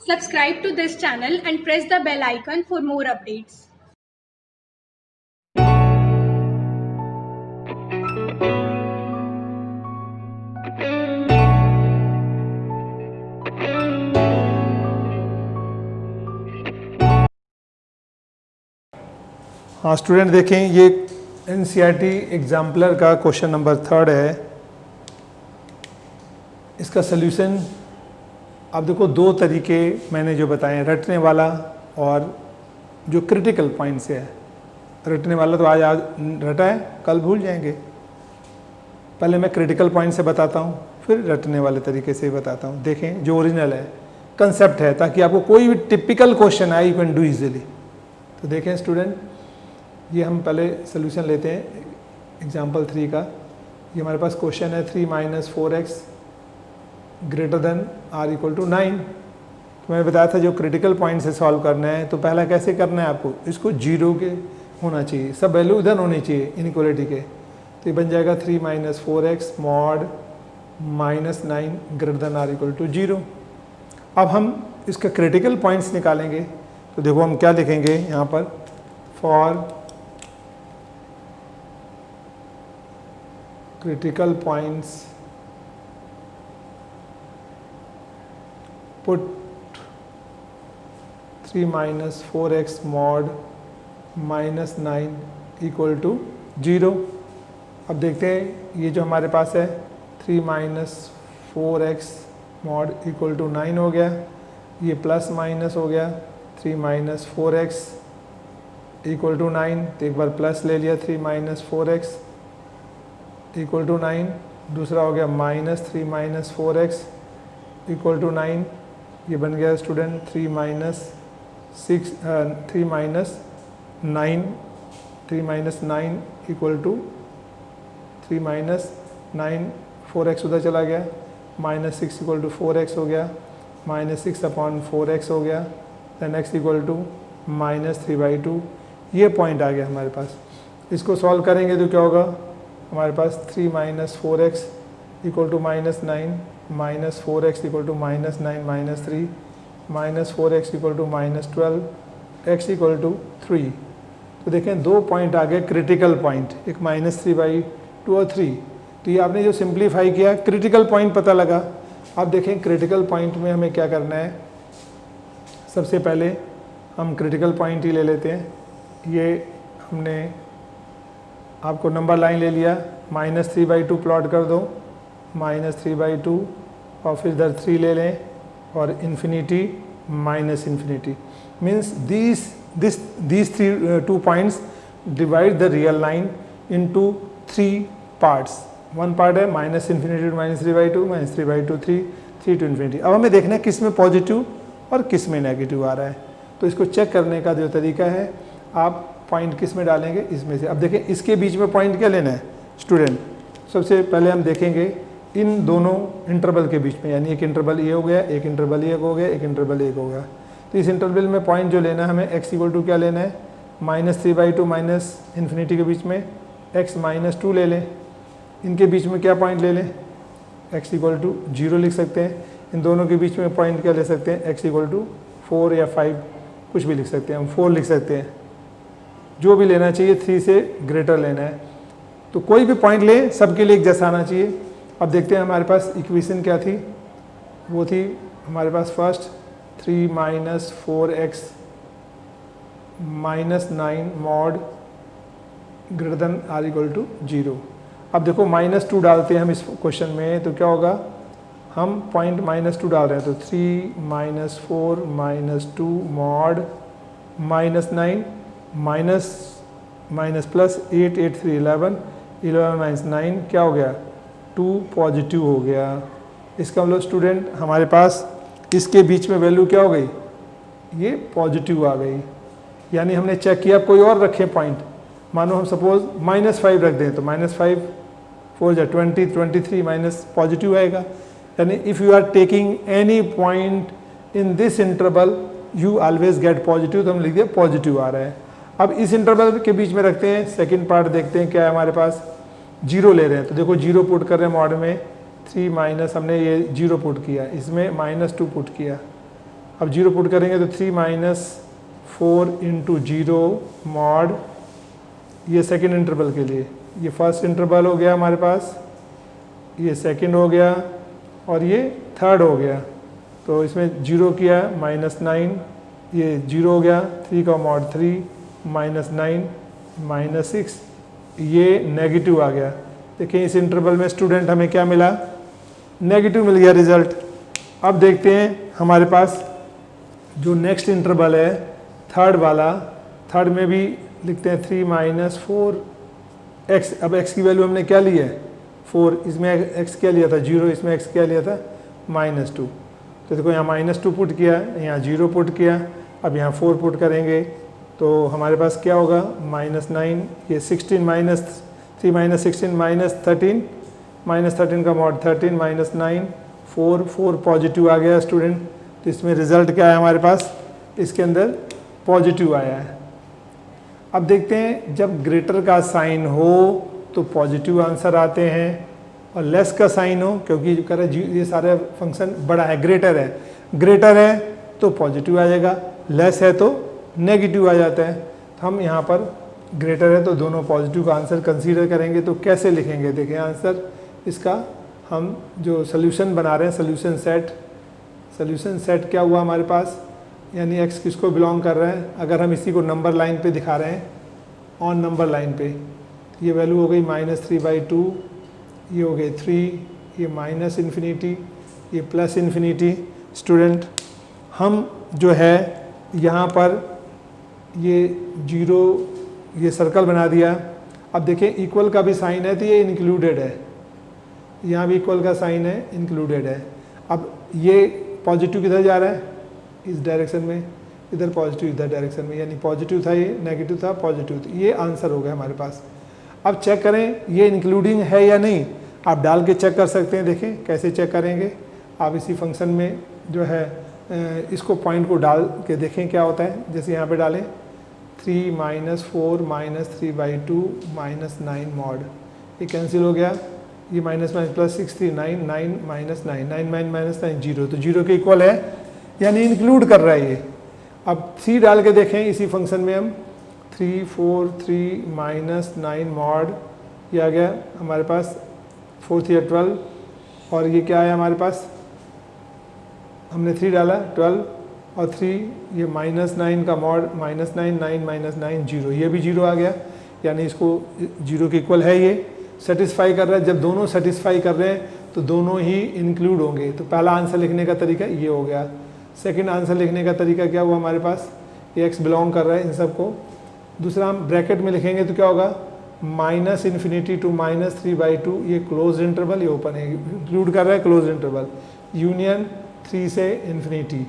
Subscribe to this channel and press the bell icon for more updates. हाँ student देखें, ये NCERT exemplar का question number 3 है। इसका सल्यूशन आप देखो, दो तरीके मैंने जो बताए, रटने वाला और जो क्रिटिकल पॉइंट से है। रटने वाला तो आज रटा है, कल भूल जाएंगे। पहले मैं क्रिटिकल पॉइंट से बताता हूँ, फिर रटने वाले तरीके से बताता हूँ। देखें जो ओरिजिनल है, कंसेप्ट है, ताकि आपको कोई भी टिपिकल क्वेश्चन आए यू कैन डू इजीली। तो देखें स्टूडेंट, ये हम पहले सोल्यूशन लेते हैं एग्जाम्पल 3 का। ये हमारे पास क्वेश्चन है 3 - 4x greater than or equal to 9। तो मैंने बताया था जो क्रिटिकल पॉइंट से सॉल्व करना है, तो पहला कैसे करना है आपको, इसको 0 के होना चाहिए, सब वैल्यू इधर होनी चाहिए इनइक्वालिटी के। तो ये बन जाएगा 3 - 4x mod -9 greater than or equal to 0। अब हम इसका क्रिटिकल पॉइंट्स निकालेंगे। तो देखो हम क्या लिखेंगे यहाँ पर, for critical points put 3 - 4x mod -9 equal to 0। अब देखते हैं ये जो हमारे पास है 3 - 4x mod इक्वल टू 9 हो गया, ये प्लस माइनस हो गया 3 - 4x इक्वल टू 9। तो एक बार प्लस ले लिया 3 - 4x इक्वल टू 9, दूसरा हो गया -3 - 4x इक्वल टू 9। ये बन गया स्टूडेंट 3 - 9 इक्वल टू 3 - 9 4x उधर चला गया, -6 इक्वल टू 4x हो गया, -6/4x हो गया, देन x इक्वल टू -3/2। ये पॉइंट आ गया हमारे पास। इसको सॉल्व करेंगे तो क्या होगा, हमारे पास 3 - 4x equal to -9 - 4x equal to -9 -3 -4x equal to -12 x equal to 3। तो देखें दो पॉइंट आ गए क्रिटिकल पॉइंट, एक -3/2 और 3। तो ये आपने जो सिंप्लीफाई किया, क्रिटिकल पॉइंट पता लगा। अब देखें क्रिटिकल पॉइंट में हमें क्या करना है। सबसे पहले हम क्रिटिकल पॉइंट ही ले लेते हैं। ये हमने आपको नंबर लाइन ले लिया, -3/2 प्लॉट कर दो, -3/2 और फिर इधर 3 ले लें और infinity -infinity. Means these 2 points divide the real line into 3 parts। One part है -∞ to -3/2, -3/2 3 to इन्फिनिटी। अब हमें देखना है किस में पॉजिटिव और किस में नेगेटिव आ रहा है। तो इसको चेक करने का जो तरीका है, आप पॉइंट किस में डालेंगे, इसमें से। अब देखें इसके बीच में पॉइंट क्या लेना है स्टूडेंट। सबसे पहले हम देखेंगे इन दोनों इंटरवल के बीच में, यानी एक इंटरवल ये हो गया, एक इंटरवल ये हो गया, एक इंटरवल एक हो गया। तो इस इंटरवल में पॉइंट जो लेना है हमें, x इक्वल टू क्या लेना है, -3/2 -इन्फिनिटी के बीच में x -2 ले लें। इनके बीच में क्या पॉइंट ले लें, x इक्वल टू 0 लिख सकते हैं। इन दोनों के बीच में पॉइंट क्या ले सकते हैं, x इक्वल टू 4 या 5 कुछ भी लिख सकते हैं, हम 4 लिख सकते हैं। जो भी लेना चाहिए 3 से ग्रेटर लेना है। तो कोई भी पॉइंट ले, सबके लिए एक जैसा आना चाहिए। अब देखते हैं हमारे पास इक्वेशन क्या थी, वो थी हमारे पास first 3 - 4x -9 mod greater than or equal to 0। अब देखो -2 डालते हैं हम इस क्वेश्चन में, तो क्या होगा, हम पॉइंट -2 डाल रहे हैं। तो 3 - 4 -2 मॉड -9 माइनस प्लस 8 8 3 11 11 - 9 क्या हो गया, 2 पॉजिटिव हो गया। इसका मतलब स्टूडेंट हमारे पास इसके बीच में वैल्यू क्या हो गई, ये पॉजिटिव आ गई। यानी हमने चेक किया, कोई और रखे पॉइंट, मानो हम सपोज -5 रख दें, तो -5 4 जा 20 23 माइनस पॉजिटिव आएगा। यानी if you are taking any point in this interval you always get positive. तो हम लिख दिया पॉजिटिव आ रहा है। अब इस इंटरवल के बीच में रखते हैं, सेकंड पार्ट देखते हैं क्या है हमारे पास, 0 ले रहे हैं। तो देखो 0 पुट कर रहे हैं मॉड में, 3 माइनस हमने ये 0 पुट किया, इसमें -2 पुट किया, अब 0 पुट करेंगे तो 3 माइनस 4 इंटू 0 मॉड, ये सेकेंड इंटरवल के लिए, ये फर्स्ट इंटरवल हो गया हमारे पास, ये सेकेंड हो गया और ये थर्ड हो गया। तो इसमें 0 किया -9, ये 0 हो गया, 3 का मॉड 3 -9 -6, ये नेगेटिव आ गया। देखिए इस इंटरवल में स्टूडेंट हमें क्या मिला, नेगेटिव मिल गया रिजल्ट। अब देखते हैं हमारे पास जो नेक्स्ट इंटरवल है थर्ड वाला, थर्ड में भी लिखते हैं 3 माइनस 4x। अब x की वैल्यू हमने क्या ली है 4, इसमें x क्या लिया था 0, इसमें x क्या लिया था -2। तो देखो यहाँ -2 पुट किया, यहाँ 0 पुट किया, अब यहाँ 4 पुट करेंगे तो हमारे पास क्या होगा -9, ये 16 माइनस 3 माइनस 16 -13 का मॉड 13 -9 4 पॉजिटिव आ गया स्टूडेंट। तो इसमें रिजल्ट क्या है हमारे पास, इसके अंदर पॉजिटिव आया है। अब देखते हैं जब ग्रेटर का साइन हो तो पॉजिटिव आंसर आते हैं और लेस का साइन हो, क्योंकि कह रहे ये सारे फंक्शन बड़ा है, ग्रेटर है तो पॉजिटिव आ जाएगा, लेस है तो नेगेटिव आ जाता है। तो हम यहाँ पर ग्रेटर है तो दोनों पॉजिटिव का आंसर कंसीडर करेंगे। तो कैसे लिखेंगे, देखिए आंसर इसका, हम जो सोल्यूशन बना रहे हैं सोल्यूशन सेट क्या हुआ हमारे पास, यानी x किसको बिलोंग कर रहा है। अगर हम इसी को नंबर लाइन पे दिखा रहे हैं, ऑन नंबर लाइन पे, ये वैल्यू हो गई -3/2, ये हो गई 3, ये -∞, ये +∞। स्टूडेंट हम जो है यहाँ पर ये 0, ये सर्कल बना दिया। अब देखें इक्वल का भी साइन है तो ये इंक्लूडेड है, यहाँ भी इक्वल का साइन है, इंक्लूडेड है। अब ये पॉजिटिव किधर जा रहा है, इस डायरेक्शन में, इधर पॉजिटिव इधर डायरेक्शन में, यानी पॉजिटिव था ये, नेगेटिव था पॉजिटिव, तो ये आंसर हो गया हमारे पास। अब चेक करें ये इंक्लूडिंग है या नहीं, आप डाल के चेक कर सकते हैं। देखें कैसे चेक करेंगे, आप इसी फंक्शन में जो है इसको पॉइंट को डाल के देखें क्या होता है। जैसे यहाँ पे डालें 3 माइनस 4 -3/2 -9 मॉड, ये कैंसिल हो गया, ये माइनस +6 3 9 9 -9 0, तो 0 के इक्वल है, यानी इंक्लूड कर रहा है ये। अब 3 डाल के देखें इसी फंक्शन में हम 3 4 3 -9 मॉड, ये आ गया हमारे पास 4 3 12, और ये क्या है हमारे पास, हमने 3 डाला 12 और 3, ये -9 का मॉड -9 9 -9 0, ये भी 0 आ गया, यानी इसको 0 के इक्वल है, ये सेटिस्फाई कर रहा है। जब दोनों सेटिस्फाई कर रहे हैं तो दोनों ही इंक्लूड होंगे। तो पहला आंसर लिखने का तरीका ये हो गया। सेकंड आंसर लिखने का तरीका क्या हुआ हमारे पास, ये x बिलोंग कर रहा है इन सबको। दूसरा हम ब्रैकेट में लिखेंगे तो क्या होगा, -∞ to -3/2, ये क्लोज इंटरवल, ये ओपन है, इंक्लूड कर रहा है क्लोज इंटरवल, यूनियन 3 से ∞।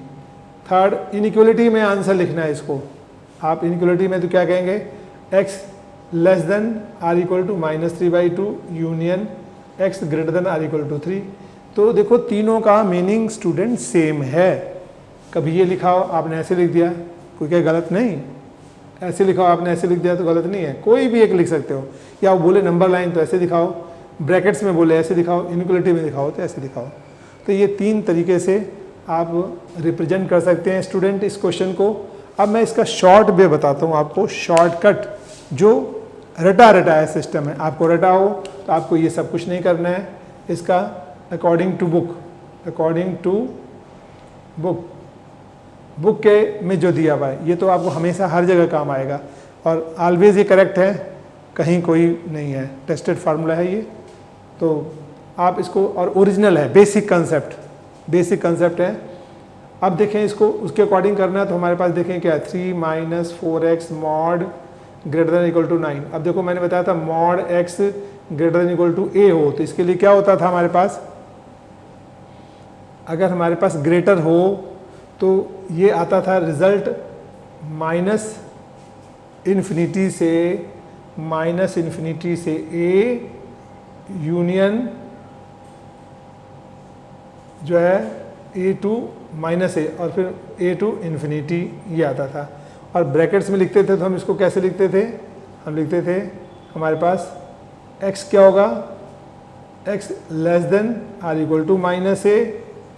थर्ड इनइक्वलिटी में आंसर लिखना है इसको। आप इनइक्वलिटी में तो क्या कहेंगे, x less than or equal to -3/2 union x greater than or equal to 3। तो देखो तीनों का मीनिंग स्टूडेंट सेम है। कभी ये लिखाओ आपने ऐसे लिख दिया, कोई क्या गलत नहीं, ऐसे लिखाओ आपने ऐसे लिख दिया तो गलत नहीं है, कोई भी एक लिख सकते हो। या वो बोले नंबर लाइन तो ऐसे दिखाओ, ब्रैकेट्स में बोले ऐसे दिखाओ, इनइक्वलिटी में दिखाओ तो ऐसे दिखाओ। तो ये 3 तरीके से आप रिप्रेजेंट कर सकते हैं स्टूडेंट इस क्वेश्चन को। अब मैं इसका शॉर्ट वे बताता हूँ आपको, शॉर्टकट जो रटा है सिस्टम है। आपको रटा हो तो आपको ये सब कुछ नहीं करना है, इसका अकॉर्डिंग टू बुक के में जो दिया हुआ है ये तो आपको हमेशा हर जगह काम आएगा, और ऑलवेज ये करेक्ट है, कहीं कोई नहीं है, टेस्टेड फार्मूला है ये। तो आप इसको, और ओरिजिनल है, बेसिक कंसेप्ट है। अब देखें इसको उसके अकॉर्डिंग करना है तो हमारे पास देखें क्या है, 3 - 4x mod greater than equal to 9। अब देखो मैंने बताया था mod x greater than equal to a हो, तो इसके लिए क्या होता था हमारे पास, अगर हमारे पास ग्रेटर हो तो ये आता था रिजल्ट -∞ से a यूनियन जो है a to -a और फिर a to ∞, ये आता था। और ब्रैकेट्स में लिखते थे तो हम इसको कैसे लिखते थे, हम लिखते थे हमारे पास x क्या होगा, x less than or equal to -a,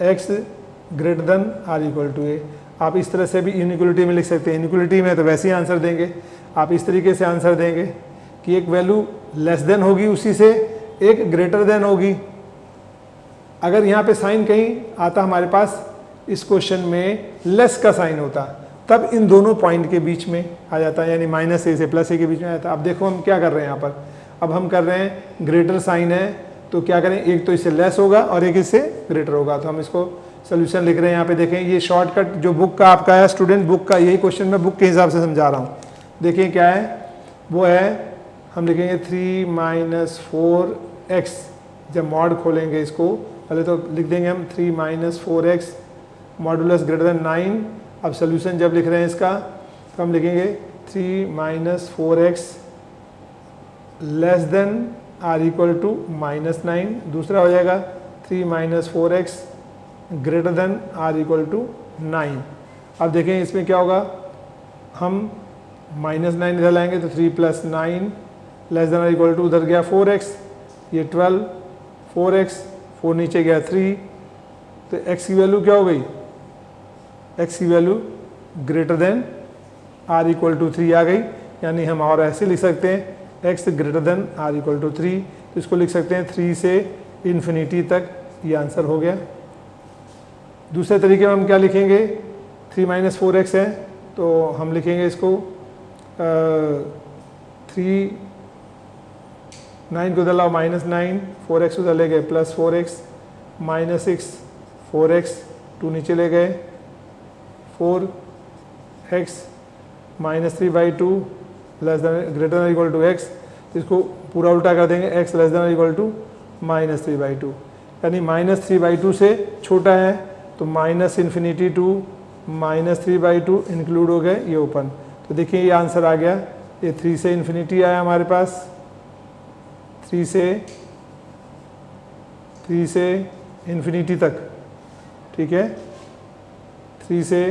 x greater than or equal to A. आप इस तरह से भी इनइक्वलिटी में लिख सकते हैं, इनइक्वलिटी में तो वैसे ही आंसर देंगे, आप इस तरीके से आंसर देंगे कि एक वैल्यू लेस देन होगी, उसी से एक ग्रेटर देन होगी। अगर यहाँ पे साइन कहीं आता हमारे पास, इस क्वेश्चन में लेस का साइन होता, तब इन दोनों पॉइंट के बीच में आ जाता है, यानी माइनस ए से प्लस ए के बीच में आ जाता है। अब देखो हम क्या कर रहे हैं यहाँ पर, अब हम कर रहे हैं ग्रेटर साइन है तो क्या करें, एक तो इससे लेस होगा और एक इससे ग्रेटर होगा, तो हम इसको सोल्यूशन लिख रहे हैं। यहाँ पे देखें ये शॉर्टकट जो बुक का आपका है, स्टूडेंट बुक का, यही क्वेश्चन मैं बुक के हिसाब से समझा रहा हूँ। देखिए क्या है, वो है हम लिखेंगे 3 माइनस 4x, जब मॉड खोलेंगे इसको पहले तो लिख देंगे हम 3 minus 4x modulus greater than 9। अब सोल्यूशन जब लिख रहे हैं इसका तो हम लिखेंगे 3 minus 4x less than or equal to -9। दूसरा हो जाएगा 3 minus 4x greater than or equal to 9। अब देखें इसमें क्या होगा, हम -9 इधर लाएंगे तो 3 plus 9 less than or equal to, उधर गया 4x, ये 12, 4x, 4 नीचे गया 3, तो x की वैल्यू क्या हो गई, x की value greater than or equal to 3 आ गई। यानी हम और ऐसे लिख सकते हैं x greater than or equal to 3, तो इसको लिख सकते हैं 3 से इन्फिनिटी तक, ये आंसर हो गया। दूसरे तरीके में हम क्या लिखेंगे, 3 माइनस 4x है तो हम लिखेंगे इसको 3 9 को उधर लाओ -9, 4x उधर ले गए प्लस 4x, -6 4x, 2 नीचे ले गए 4x -3/2 less than greater than equal to x, इसको पूरा उल्टा कर देंगे x less than equal to -3/2, यानी -3/2 से छोटा है तो -∞ टू -3/2 इंक्लूड हो गए ये ओपन। तो देखिए ये आंसर आ गया, ये 3 से इन्फिनिटी आया हमारे पास, 3 से इन्फिनिटी तक, ठीक है, 3 से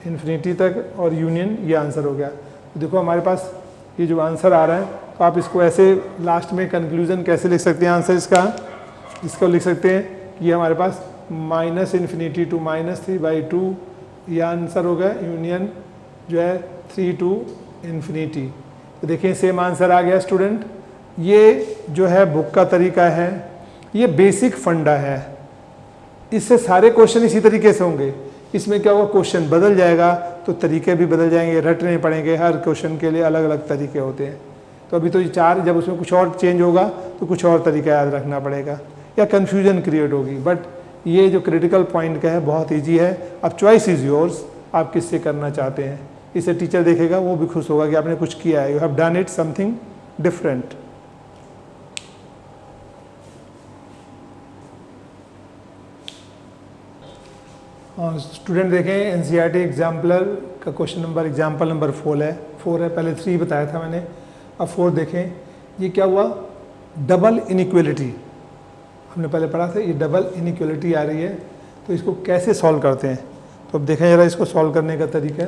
इन्फिनिटी तक और यूनियन, ये आंसर हो गया। तो देखो हमारे पास ये जो आंसर आ रहा है, तो आप इसको ऐसे लास्ट में कंक्लूजन कैसे लिख सकते हैं आंसर इसको लिख सकते हैं कि ये हमारे पास -∞ टू -3/2 ये आंसर हो गया, यूनियन जो है 3 टू इन्फिनिटी। तो देखिए सेम आंसर आ गया स्टूडेंट। ये जो है बुक का तरीका है, ये बेसिक फंडा है, इससे सारे क्वेश्चन इसी तरीके से होंगे। इसमें क्या होगा, क्वेश्चन बदल जाएगा तो तरीके भी बदल जाएंगे, रटने पड़ेंगे, हर क्वेश्चन के लिए अलग अलग तरीके होते हैं। तो अभी तो ये 4, जब उसमें कुछ और चेंज होगा तो कुछ और तरीका याद रखना पड़ेगा या कन्फ्यूजन क्रिएट होगी। बट ये जो क्रिटिकल पॉइंट का है बहुत ईजी है। अब चॉइस इज़ योर्स, आप किससे करना चाहते हैं। इसे टीचर देखेगा वो भी खुश होगा कि आपने कुछ किया है, you have done it something different. Student देखें एनसीईआरटी एग्जाम्पलर का क्वेश्चन नंबर एग्जाम्पल नंबर 4 है, पहले 3 बताया था मैंने, अब 4 देखें। ये क्या हुआ, डबल इनइक्वलिटी हमने पहले पढ़ा था, ये डबल इनइक्वलिटी आ रही है, तो इसको कैसे सॉल्व करते हैं। तो अब देखें जरा इसको सॉल्व करने का तरीका।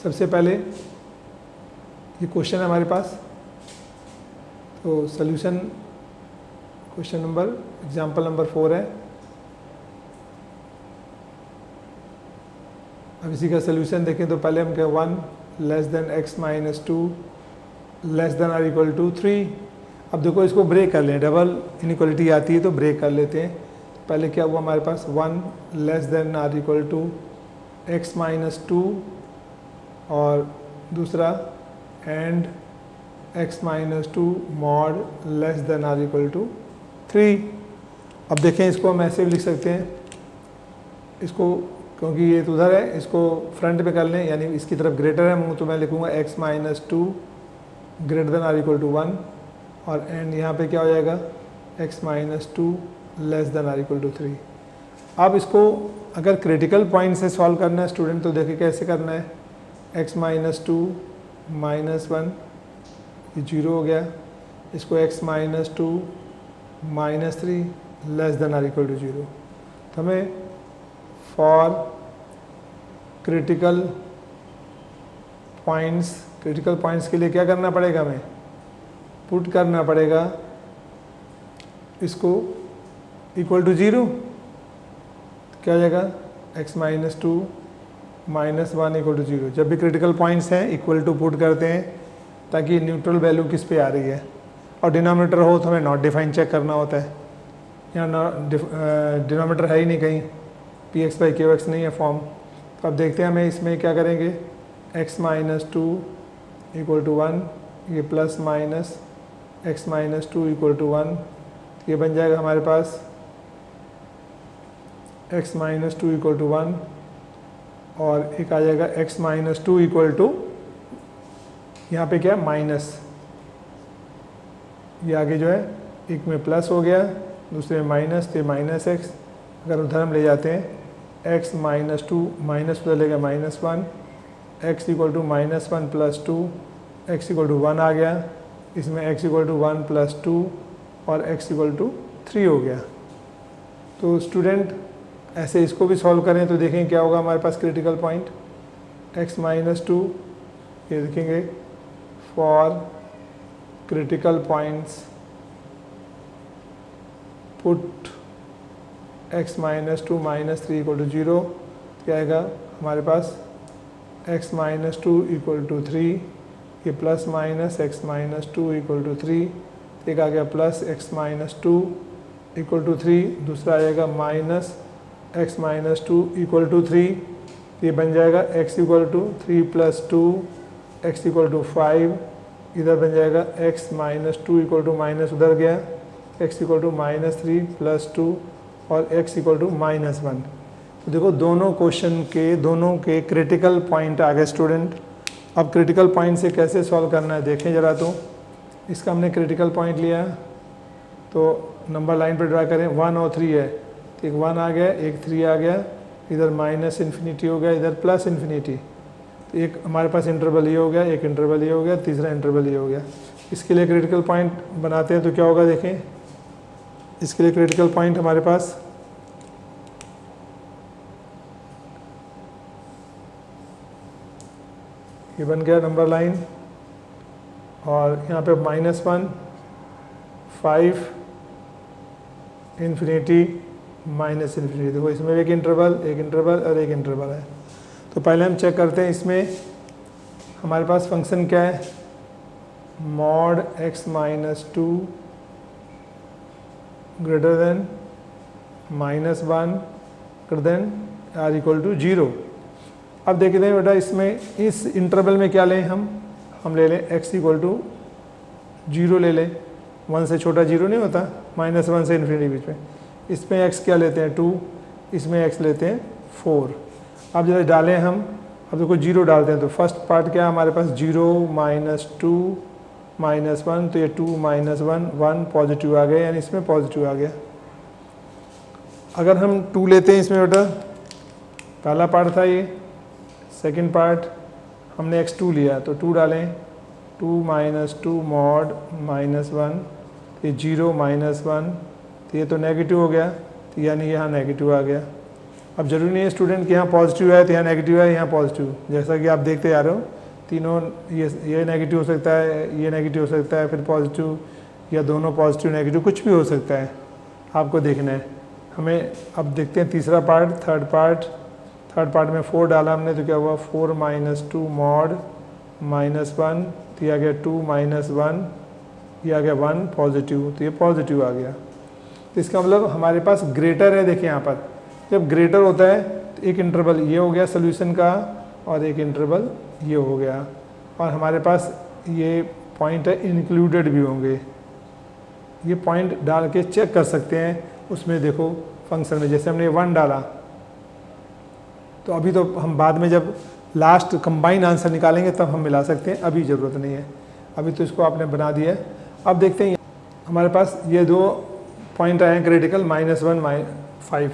सबसे पहले ये क्वेश्चन है हमारे पास, तो solution question number example number 4 है। अब इसी का सोल्यूशन देखें तो पहले हम क्या 1 less than x minus 2 less than or equal to 3। अब देखो इसको ब्रेक कर लें, डबल इनइक्वलिटी आती है तो ब्रेक कर लेते हैं। पहले क्या हुआ हमारे पास 1 less than or equal to x minus 2 और दूसरा and x minus 2 mod less than or equal to 3। अब देखें इसको हम ऐसे भी लिख सकते हैं, इसको क्योंकि ये तो उधर है, इसको फ्रंट पे कर लें, यानी इसकी तरफ ग्रेटर है तो मैं लिखूँगा x minus 2 greater than or equal to 1 और एंड यहाँ पे क्या हो जाएगा x minus 2 less than or equal to 3। अब इसको अगर क्रिटिकल पॉइंट से सॉल्व करना है स्टूडेंट तो देखिए कैसे करना है, x माइनस 2 माइनस 1 ये 0 हो गया, इसको x minus 2 minus 3 less than or equal to 0। तो हमें फॉर क्रिटिकल पॉइंट्स के लिए क्या करना पड़ेगा, हमें पुट करना पड़ेगा इसको इक्वल टू 0। क्या हो जाएगा, x minus two minus one equal to zero. जब भी क्रिटिकल पॉइंट्स हैं इक्वल टू पुट करते हैं ताकि न्यूट्रल वैल्यू किस पे आ रही है, और डिनोमिनेटर हो तो हमें नॉट डिफाइन चेक करना होता है। यहाँ डिनोमिनेटर है ही नहीं कहीं, P x by Q x नहीं है फॉर्म। तो अब देखते हैं हमें इसमें क्या करेंगे, x minus two equal to one, ये plus minus x minus two equal to one, ये बन जाएगा हमारे पास x minus two equal to one, और एक आ जाएगा x minus two equal to, यहाँ पे क्या माइनस, ये आगे जो है एक में प्लस हो गया, दूसरे में माइनस, तो माइनस एक्स। अगर उधर हम ले जाते हैं x माइनस टू माइनस उधर लेगा minus one, X equal to minus one plus two, x equal to one आ गया, इसमें x equal to one plus two और x इक्वल टू थ्री हो गया। तो स्टूडेंट ऐसे इसको भी सॉल्व करें तो देखें क्या होगा हमारे पास critical point, x minus two, ये देखेंगे for critical points put x minus two minus three equal to zero, क्या आएगा हमारे पास x minus two equal to three, ये plus minus x minus two equal to three, एक आ गया plus x minus two equal to three, दूसरा आ जाएगा minus x minus two equal to three, ये बन जाएगा x equal to three plus two, x equal to five, इधर बन जाएगा x minus two equal to minus उधर गया, x equal to minus three plus two और x equal to minus one. तो देखो दोनों क्वेश्चन के दोनों के क्रिटिकल पॉइंट आ गए स्टूडेंट। अब क्रिटिकल पॉइंट से कैसे सॉल्व करना है देखें ज़रा। तो इसका हमने क्रिटिकल पॉइंट लिया, तो नंबर लाइन पर ड्रा करें, वन और थ्री है, तो एक वन आ गया, एक थ्री आ गया, इधर माइनस इन्फिनिटी हो गया, इधर प्लस इन्फिनिटी, तो एक हमारे पास इंटरवल ये हो गया, एक इंटरवल ये हो गया, तीसरा इंटरवल ये हो गया। इसके लिए क्रिटिकल पॉइंट बनाते हैं तो क्या होगा देखें, इसके लिए क्रिटिकल पॉइंट हमारे पास ये बन गया नंबर लाइन, और यहाँ पे minus one, five, infinity, minus infinity. देखो इसमें एक इंटरवल और एक इंटरवल है। तो पहले हम चेक करते हैं इसमें हमारे पास फंक्शन क्या है, mod x minus two greater than minus one greater than or equal to zero. अब देखते हैं बेटा इसमें इस इंटरवल में क्या लें हम ले लें x इक्वल टू जीरो ले लें, वन से छोटा जीरो नहीं होता, माइनस वन से इन्फिनिटी बीच में। इसमें x क्या लेते हैं टू, इसमें x लेते हैं फोर। अब जैसे डालें हम, अब देखो जीरो डालते हैं तो फर्स्ट पार्ट क्या है हमारे पास, zero minus two minus one, तो ये two minus one, one positive आ गया, यानी इसमें पॉजिटिव आ गया। अगर हम टू लेते हैं इसमें बेटा, पहला पार्ट था ये, सेकंड पार्ट हमने x2 लिया, तो टू डालें, two minus two mod minus one, ये जीरो माइनस वन, तो ये तो नेगेटिव हो गया, तो यानी यहाँ नेगेटिव आ गया। अब जरूरी नहीं है स्टूडेंट कि यहाँ पॉजिटिव है तो यहाँ नेगेटिव है, यहाँ पॉजिटिव, जैसा कि आप देखते जा रहे हो तीनों, ये नेगेटिव हो सकता है, ये नेगेटिव हो सकता है, फिर पॉजिटिव, या दोनों पॉजिटिव नेगेटिव, कुछ भी हो सकता है, आपको देखना है। हमें अब देखते हैं तीसरा पार्ट, थर्ड पार्ट में फोर डाला हमने, तो क्या हुआ, four minus two mod minus one, तो ये आ गया टू माइनस वन, ये आ गया वन पॉजिटिव, तो ये पॉजिटिव आ गया। तो इसका मतलब हमारे पास ग्रेटर है, देखिए यहाँ पर जब ग्रेटर होता है तो एक इंटरवल ये हो गया सोल्यूशन का, और एक इंटरवल ये हो गया, और हमारे पास ये पॉइंट है इंक्लूडेड भी होंगे। ये पॉइंट डाल के चेक कर सकते हैं उसमें, देखो फंक्शन में जैसे हमने वन डाला, तो अभी तो हम बाद में जब लास्ट कंबाइन आंसर निकालेंगे तब हम मिला सकते हैं, अभी ज़रूरत नहीं है, अभी तो इसको आपने बना दिया है। अब देखते हैं हमारे पास ये दो पॉइंट आए हैं क्रिटिकल, माइनस वन फाइव।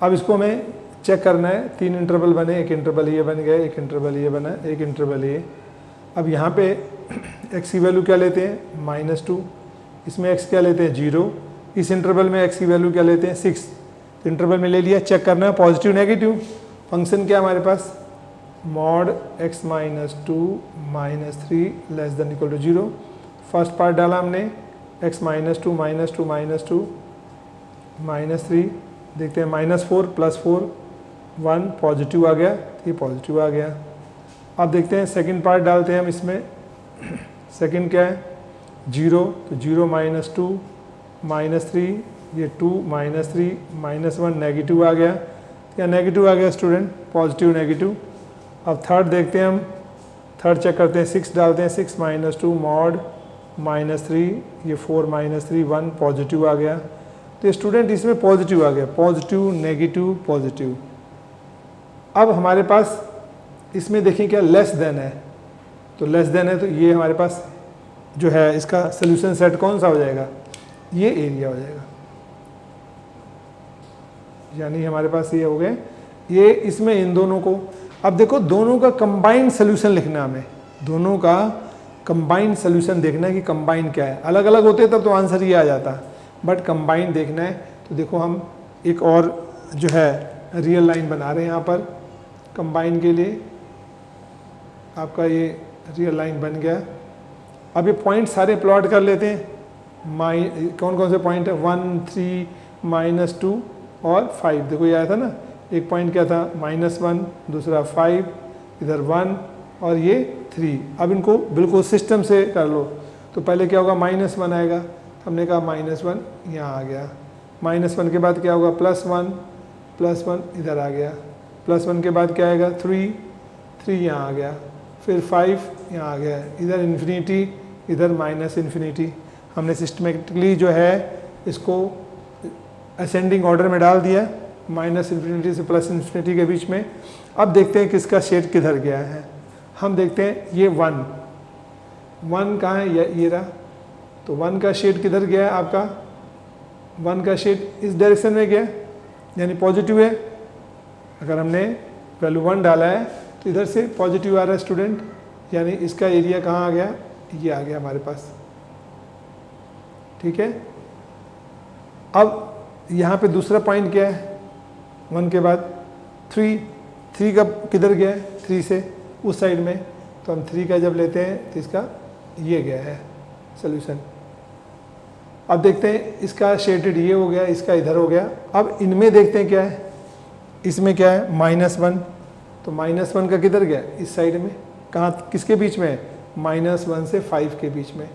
अब इसको हमें चेक करना है, तीन इंटरवल बने, एक इंटरवल ये बन गया, एक इंटरवल ये बना, एक इंटरवल ये। अब यहाँ पे x की वैल्यू क्या लेते हैं, माइनस टू, इसमें x क्या लेते हैं, जीरो, इस इंटरवल में x की वैल्यू क्या लेते हैं, सिक्स। तो इंटरवल में ले लिया, चेक करना है पॉजिटिव नेगेटिव। फंक्शन क्या हमारे पास, mod x minus two minus three less than equal to zero. First part डाला हमने, x minus two minus two minus two minus three देखते हैं -4 + 4 1 पॉजिटिव आ गया, ये पॉजिटिव आ गया। अब देखते हैं सेकंड पार्ट डालते हैं हम इसमें। सेकंड क्या है 0, तो 0 - 2 -3, ये 2 -3 -1 नेगेटिव आ गया, या नेगेटिव आ गया स्टूडेंट, पॉजिटिव नेगेटिव। अब थर्ड देखते हैं हम, थर्ड चेक करते हैं, 6 डालते हैं, 6 - 2 मॉड -3, ये 4 -3 1 पॉजिटिव आ गया। तो स्टूडेंट इसमें पॉजिटिव आ गया, पॉजिटिव नेगेटिव पॉजिटिव। अब हमारे पास इसमें देखिए क्या लेस देन है, तो लेस देन है, तो ये हमारे पास जो है इसका सोल्यूशन सेट कौन सा हो जाएगा, ये एरिया हो जाएगा। यानी हमारे पास ये हो गए, ये इसमें इन दोनों को, अब देखो दोनों का कंबाइंड सोल्यूशन लिखना है हमें, दोनों का कंबाइंड सोल्यूशन देखना है कि कंबाइंड क्या है। अलग अलग होते तब तो आंसर ये आ जाता, बट कंबाइंड देखना है। तो देखो हम एक और जो है रियल लाइन बना रहे हैं यहाँ पर कंबाइन के लिए, आपका ये रियल लाइन बन गया। अब ये पॉइंट सारे प्लॉट कर लेते हैं, कौन कौन से पॉइंट है 1 3 -2 और 5। देखो ये आया था ना, एक पॉइंट क्या था -1, दूसरा 5, इधर 1 और ये 3। अब इनको बिल्कुल सिस्टम से कर लो, तो पहले क्या होगा -1 आएगा, हमने कहा -1 यहाँ आ गया, -1 के बाद क्या होगा +1 इधर आ गया, +1 के बाद क्या आएगा 3 यहाँ आ गया, फिर 5 यहाँ आ गया, इधर इन्फिनिटी, इधर -इन्फिनिटी। हमने सिस्टमेटिकली जो है इसको असेंडिंग ऑर्डर में डाल दिया, -इन्फिनिटी से +इन्फिनिटी के बीच में। अब देखते हैं किसका शेड किधर गया है। हम देखते हैं ये 1 कहाँ है, ये रहा, तो 1 का शेड किधर गया है आपका, 1 का शेड इस डायरेक्शन में गया, यानी पॉजिटिव है। अगर हमने वैल्यू 1 डाला है तो इधर से पॉजिटिव आ रहा है स्टूडेंट, यानी इसका एरिया कहाँ आ गया, ये आ गया हमारे पास, ठीक है। अब यहाँ पे दूसरा पॉइंट क्या है, 1 के बाद 3 का किधर गया है, 3 से उस साइड में, तो हम 3 का जब लेते हैं तो इसका ये गया है सोल्यूशन। अब देखते हैं इसका शेडेड ये हो गया, इसका इधर हो गया। अब इनमें देखते हैं क्या है, इसमें क्या है -1, तो -1 का किधर गया, इस साइड में, कहाँ किसके बीच में, -1 से 5 के बीच में,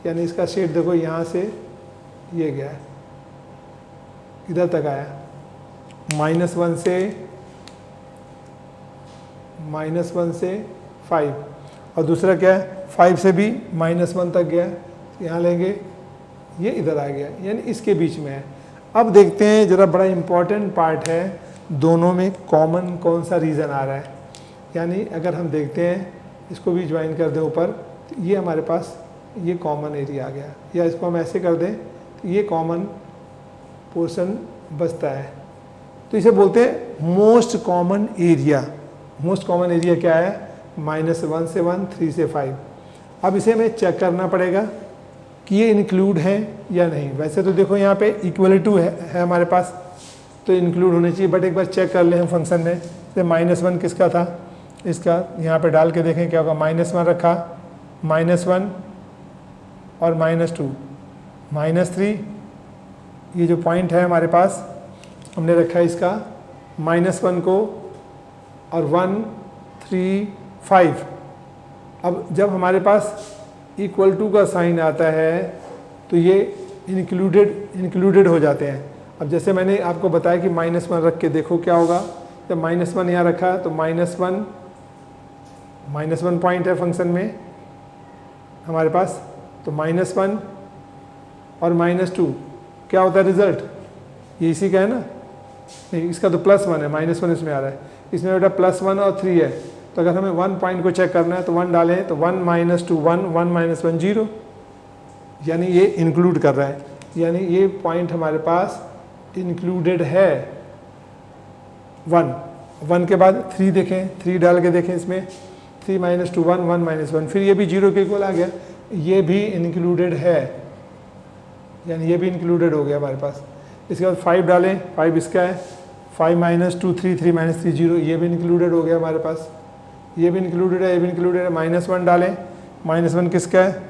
यानी इसका शेड देखो यहाँ से ये गया है, इधर तक आया, -1 से 5, और दूसरा क्या है 5 से भी -1 तक गया, यहाँ लेंगे ये इधर आ गया, यानी इसके बीच में है। अब देखते हैं जरा, बड़ा इम्पॉर्टेंट पार्ट है, दोनों में कॉमन कौन सा रीज़न आ रहा है। यानी अगर हम देखते हैं, इसको भी ज्वाइन कर दें ऊपर, तो ये हमारे पास ये कॉमन एरिया आ गया, या इसको हम ऐसे कर दें तो ये कॉमन पोर्शन बचता है, तो इसे बोलते हैं most common area. Most common area क्या है, -1 से 1, 3 से 5। अब इसे हमें चेक करना पड़ेगा कि ये इंक्लूड है या नहीं। वैसे तो देखो यहाँ पे इक्वल टू है हमारे पास, तो इंक्लूड होने चाहिए, बट एक बार चेक कर लें हम फंक्शन में। जैसे -1 किसका था, इसका, यहाँ पे डाल के देखें क्या होगा, -1 रखा, -1 और -2 -3, ये जो पॉइंट है हमारे पास हमने रखा है इसका -1 को, और 1 3 5। अब जब हमारे पास इक्वल टू का साइन आता है तो ये इंक्लूडेड हो जाते हैं। अब जैसे मैंने आपको बताया कि -1 रख के देखो क्या होगा, जब -1 यहाँ रखा तो -1 पॉइंट है फंक्शन में हमारे पास, तो -1 और -2 क्या होता है रिजल्ट, ये इसी का है ना, नहीं इसका तो +1 है, -1 इसमें आ रहा है, इसमें बेटा +1 और 3 है। तो अगर हमें 1 पॉइंट को चेक करना है तो 1 डालें, तो 1 - 2 1, 1 - 1 0, यानी ये इंक्लूड कर रहा है, यानी ये पॉइंट हमारे पास इंक्लूडेड है। 1 के बाद 3 देखें, 3 डाल के देखें इसमें, 3 - 2 1, 1 - 1, फिर ये भी 0 के इक्वल आ गया, ये भी इंक्लूडेड है, यानी ये भी इंक्लूडेड हो गया हमारे पास। इसके बाद 5 डालें, 5 इसका है, 5 - 2 3, 3 - 3 0, ये भी इंक्लूडेड हो गया हमारे पास, ये भी इंक्लूडेड है, ये भी इंक्लूडेड है। -1 डालें, -1 किसका है,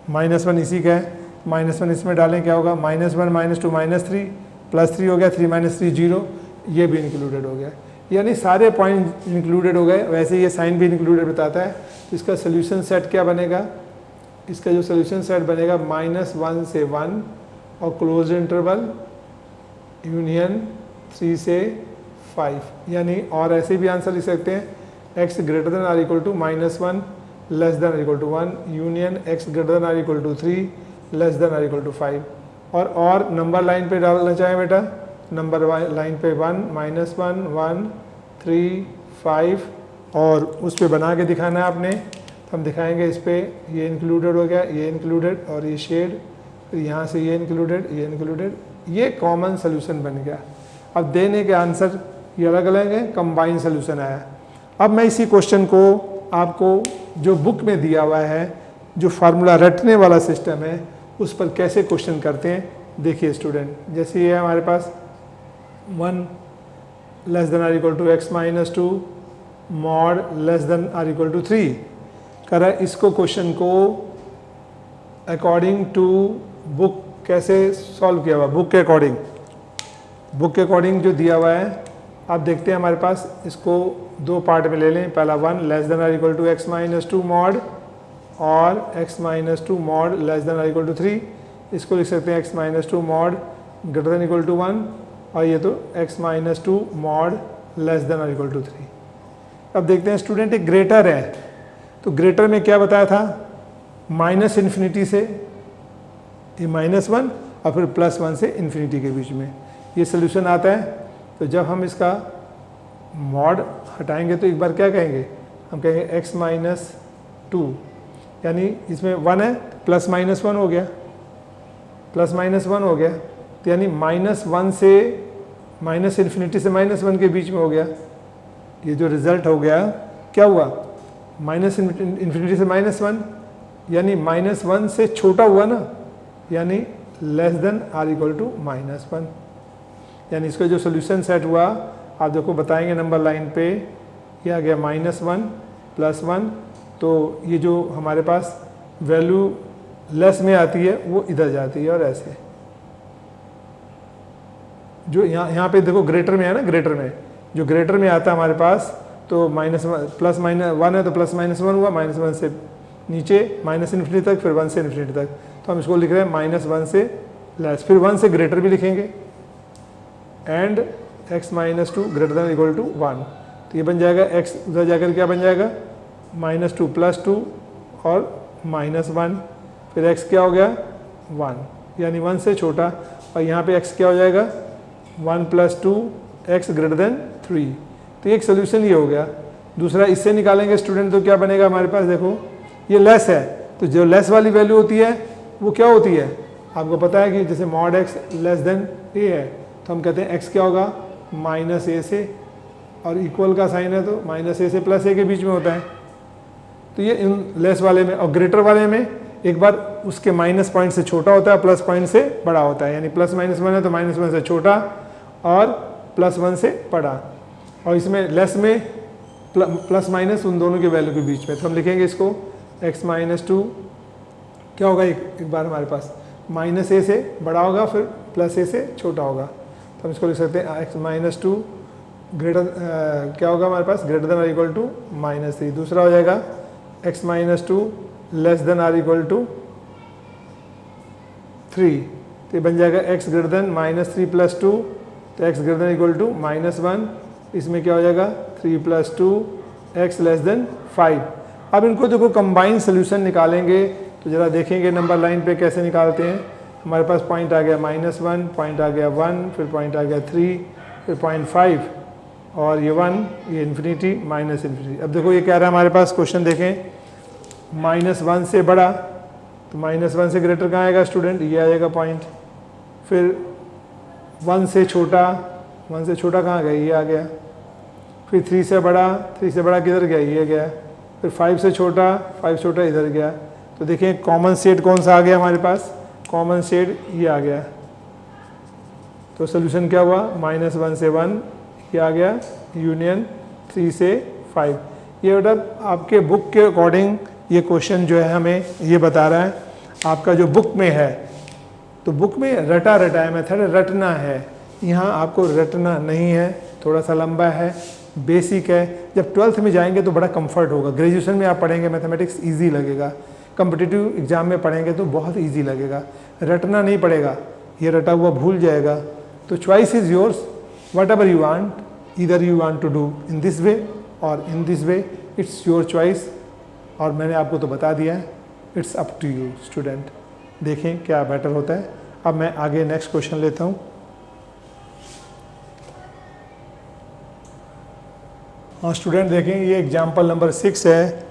-1 इसी का है, -1 इसमें डालें क्या होगा, -1 - 2 -3, +3 हो गया, 3 - 3 0, ये भी इंक्लूडेड हो गया, यानी सारे पॉइंट इंक्लूडेड हो गए। वैसे ये साइन भी इंक्लूडेड बताता है। तो इसका सोल्यूशन सेट क्या बनेगा, इसका जो सोल्यूशन सेट बनेगा -1 से 1 और क्लोज इंटरवल यूनियन 3 से 5, यानी और ऐसे भी आंसर लिख सकते हैं x greater than or equal to -1 less than or equal to 1 union x greater than or equal to 3 less than or equal to 5। और नंबर लाइन पे डालना चाहें बेटा, नंबर लाइन पे 1 -1 1 3 5 और उस पर बना के दिखाना है आपने। तो हम दिखाएंगे इस पर ये इंक्लूडेड हो गया, ये इंक्लूडेड और ये शेड, फिर यहाँ से ये इंक्लूडेड, ये कॉमन सोल्यूशन बन गया। अब देने के आंसर ये अलग अलग है, कंबाइन सोल्यूशन आया। अब मैं इसी क्वेश्चन को आपको जो बुक में दिया हुआ है, जो फार्मूला रटने वाला सिस्टम है, उस पर कैसे क्वेश्चन करते हैं देखिए स्टूडेंट। जैसे ये है हमारे पास 1 less than or equal to x - 2 mod less than or equal to 3 करा। इसको क्वेश्चन को अकॉर्डिंग टू बुक कैसे सॉल्व किया हुआ, बुक के अकॉर्डिंग जो दिया हुआ है आप देखते हैं हमारे पास। इसको दो पार्ट में ले लें। पहला 1 less than or equal to x - 2 mod और x - 2 mod less than or equal to 3। इसको लिख सकते हैं x - 2 mod greater than equal to 1 और ये तो x - 2 mod less than or equal to 3। अब देखते हैं स्टूडेंट, एक ग्रेटर है, तो ग्रेटर में क्या बताया था, -∞ से ये -1 और फिर +1 से इन्फिनिटी के बीच में ये सोल्यूशन आता है। तो जब हम इसका मॉड हटाएंगे तो एक बार क्या कहेंगे, हम कहेंगे x - 2, यानी इसमें 1 है, +-1 हो गया, +-1 हो गया, तो यानी -1 से -∞ से -1 के बीच में हो गया। ये जो रिजल्ट हो गया क्या हुआ, -∞ से -1, यानी -1 से छोटा हुआ ना, यानी less than or equal to -1, यानी इसका जो सोल्यूशन सेट हुआ आप देखो बताएंगे नंबर लाइन पे, ये आ गया -1 +1। तो ये जो हमारे पास वैल्यू लेस में आती है वो इधर जाती है और ऐसे जो यहाँ पे देखो ग्रेटर में है ना, ग्रेटर में जो ग्रेटर में आता है हमारे पास, तो -1 +-1 है तो +-1 हुआ, -1 से नीचे -∞ तक, फिर 1 से ∞ तक। तो हम इसको लिख रहे हैं -1 से लेस, फिर 1 से ग्रेटर भी लिखेंगे and x - 2 greater than equal to 1। तो ये बन जाएगा x उधर जाकर क्या बन जाएगा, -2 +2 और -1, फिर x क्या हो गया 1, यानी 1 से छोटा, और यहाँ पे x क्या हो जाएगा 1 + 2 x ग्रेटर देन 3। तो एक सोल्यूशन ये हो गया। दूसरा इससे निकालेंगे स्टूडेंट, तो क्या बनेगा हमारे पास, देखो ये लेस है, तो जो लेस वाली वैल्यू होती है वो क्या होती है, आपको पता है कि जैसे mod x less then a है तो हम कहते हैं x क्या होगा -a से, और इक्वल का साइन है तो -a से +a के बीच में होता है। तो ये इन लेस वाले में, और ग्रेटर वाले में एक बार उसके माइनस पॉइंट से छोटा होता है, प्लस पॉइंट से बड़ा होता है, यानी +-1 है तो -1 से छोटा और +1 से बड़ा, और इसमें लेस में +- उन दोनों के वैल्यू के बीच में। तो हम लिखेंगे इसको x - 2 क्या होगा, एक बार हमारे पास -a से बड़ा होगा, फिर +a से छोटा होगा। तो हम इसको लिख सकते हैं x - 2 ग्रेटर क्या होगा हमारे पास, greater than or equal to -3। दूसरा हो जाएगा x - 2 less than or equal to 3। तो ये बन जाएगा x ग्रेटर देन -3 + 2, तो x greater than equal to -1। इसमें क्या हो जाएगा 3 + 2 x लेस देन 5। अब इनको देखो कंबाइन सोल्यूशन निकालेंगे तो ज़रा देखेंगे नंबर लाइन पे कैसे निकालते हैं। हमारे पास पॉइंट आ गया -1, पॉइंट आ गया 1, फिर पॉइंट आ गया 3, फिर पॉइंट 5 और ये 1, ये इन्फिनिटी -∞। अब देखो ये कह रहा है हमारे पास क्वेश्चन देखें, -1 से बड़ा, तो -1 से ग्रेटर कहाँ आएगा स्टूडेंट, ये आ जाएगा पॉइंट। फिर 1 से छोटा, 1 से छोटा कहाँ गया, ये आ गया। फिर 3 से बड़ा, 3 से बड़ा किधर गया, ये गया। फिर 5 से छोटा, 5 छोटा इधर गया। तो देखें कॉमन शेड कौन सा आ गया हमारे पास, कॉमन शेड ये आ गया। तो सोल्यूशन क्या हुआ, -1 से 1 ये आ गया, यूनियन 3 से 5। ये बेटा आपके बुक के अकॉर्डिंग ये क्वेश्चन जो है हमें ये बता रहा है, आपका जो बुक में है, तो बुक में रटा है, मेथड रटना है यहाँ आपको रटना नहीं है, थोड़ा सा लंबा है, बेसिक है। जब 12th में जाएंगे तो बड़ा कंफर्ट होगा। ग्रेजुएशन में आप पढ़ेंगे मैथमेटिक्स इजी लगेगा, कॉम्पिटिटिव एग्जाम में पढ़ेंगे तो बहुत इजी लगेगा। रटना नहीं पड़ेगा, ये रटा हुआ भूल जाएगा। तो choice is yours, whatever you want, either you want to do in this way और in this way, it's your choice. और मैंने आपको तो बता दिया है, it's up to you student, देखें क्या बेटर होता है। अब मैं आगे नेक्स्ट क्वेश्चन लेता हूँ। हाँ स्टूडेंट देखें, ये एग्जाम्पल नंबर 6 है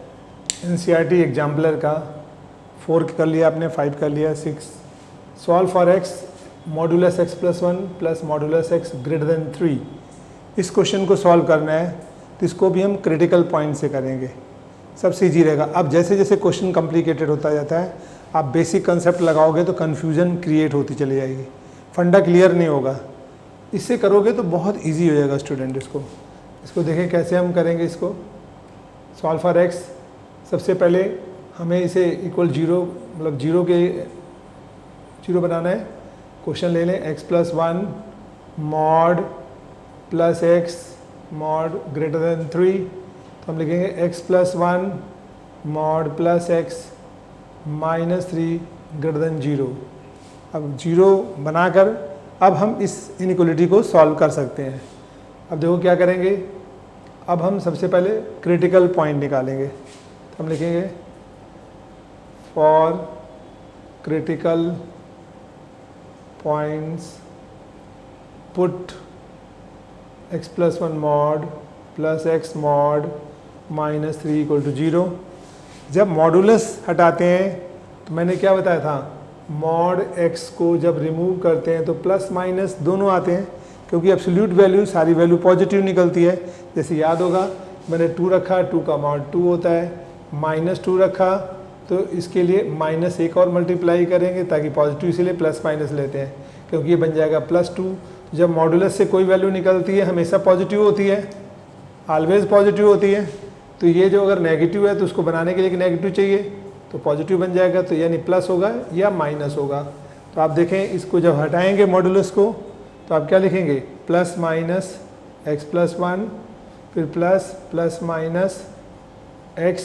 NCERT एग्जाम्पलर का। 4 कर लिया आपने, 5 कर लिया, 6। Solve for x modulus x plus 1 plus modulus x greater then 3। इस क्वेश्चन को सॉल्व करना है तो इसको भी हम क्रिटिकल पॉइंट से करेंगे, सबसे ईजी रहेगा। अब जैसे जैसे क्वेश्चन कॉम्प्लिकेटेड होता जाता है, आप बेसिक कंसेप्ट लगाओगे तो कन्फ्यूजन क्रिएट होती चली जाएगी, फंडा क्लियर नहीं होगा। इससे करोगे तो बहुत ईजी हो जाएगा स्टूडेंट। इसको देखें कैसे हम करेंगे। इसको सॉल्व फॉर x, सबसे पहले हमें इसे इक्वल 0, मतलब 0 बनाना है। क्वेश्चन ले लें, x plus 1 mod plus x mod greater then 3, तो हम लिखेंगे x plus 1 mod plus x minus 3 greater than 0। अब 0 बनाकर अब हम इस इनइक्वलिटी को सॉल्व कर सकते हैं। अब देखो क्या करेंगे, अब हम सबसे पहले क्रिटिकल पॉइंट निकालेंगे। तो हम लिखेंगे for critical points put x plus 1 mod plus x mod minus 3 equal to 0। जब मॉडुलस हटाते हैं तो मैंने क्या बताया था, मॉड x को जब रिमूव करते हैं तो प्लस माइनस दोनों आते हैं, क्योंकि एब्सोल्यूट वैल्यू सारी वैल्यू पॉजिटिव निकलती है। जैसे याद होगा मैंने 2 रखा, 2 का मॉड 2 होता है, माइनस 2 रखा तो इसके लिए माइनस 1 और मल्टीप्लाई करेंगे ताकि पॉजिटिव, इसीलिए प्लस माइनस लेते हैं, क्योंकि ये बन जाएगा प्लस 2। जब मॉडुलस से कोई वैल्यू निकलती है हमेशा पॉजिटिव होती है, ऑलवेज पॉजिटिव होती है। तो ये जो अगर नेगेटिव है तो उसको बनाने के लिए नेगेटिव चाहिए, तो पॉजिटिव बन जाएगा, तो यानी प्लस होगा या माइनस होगा। तो आप देखें इसको जब हटाएंगे मॉडुलस को तो आप क्या लिखेंगे, प्लस माइनस x प्लस 1 फिर प्लस प्लस माइनस x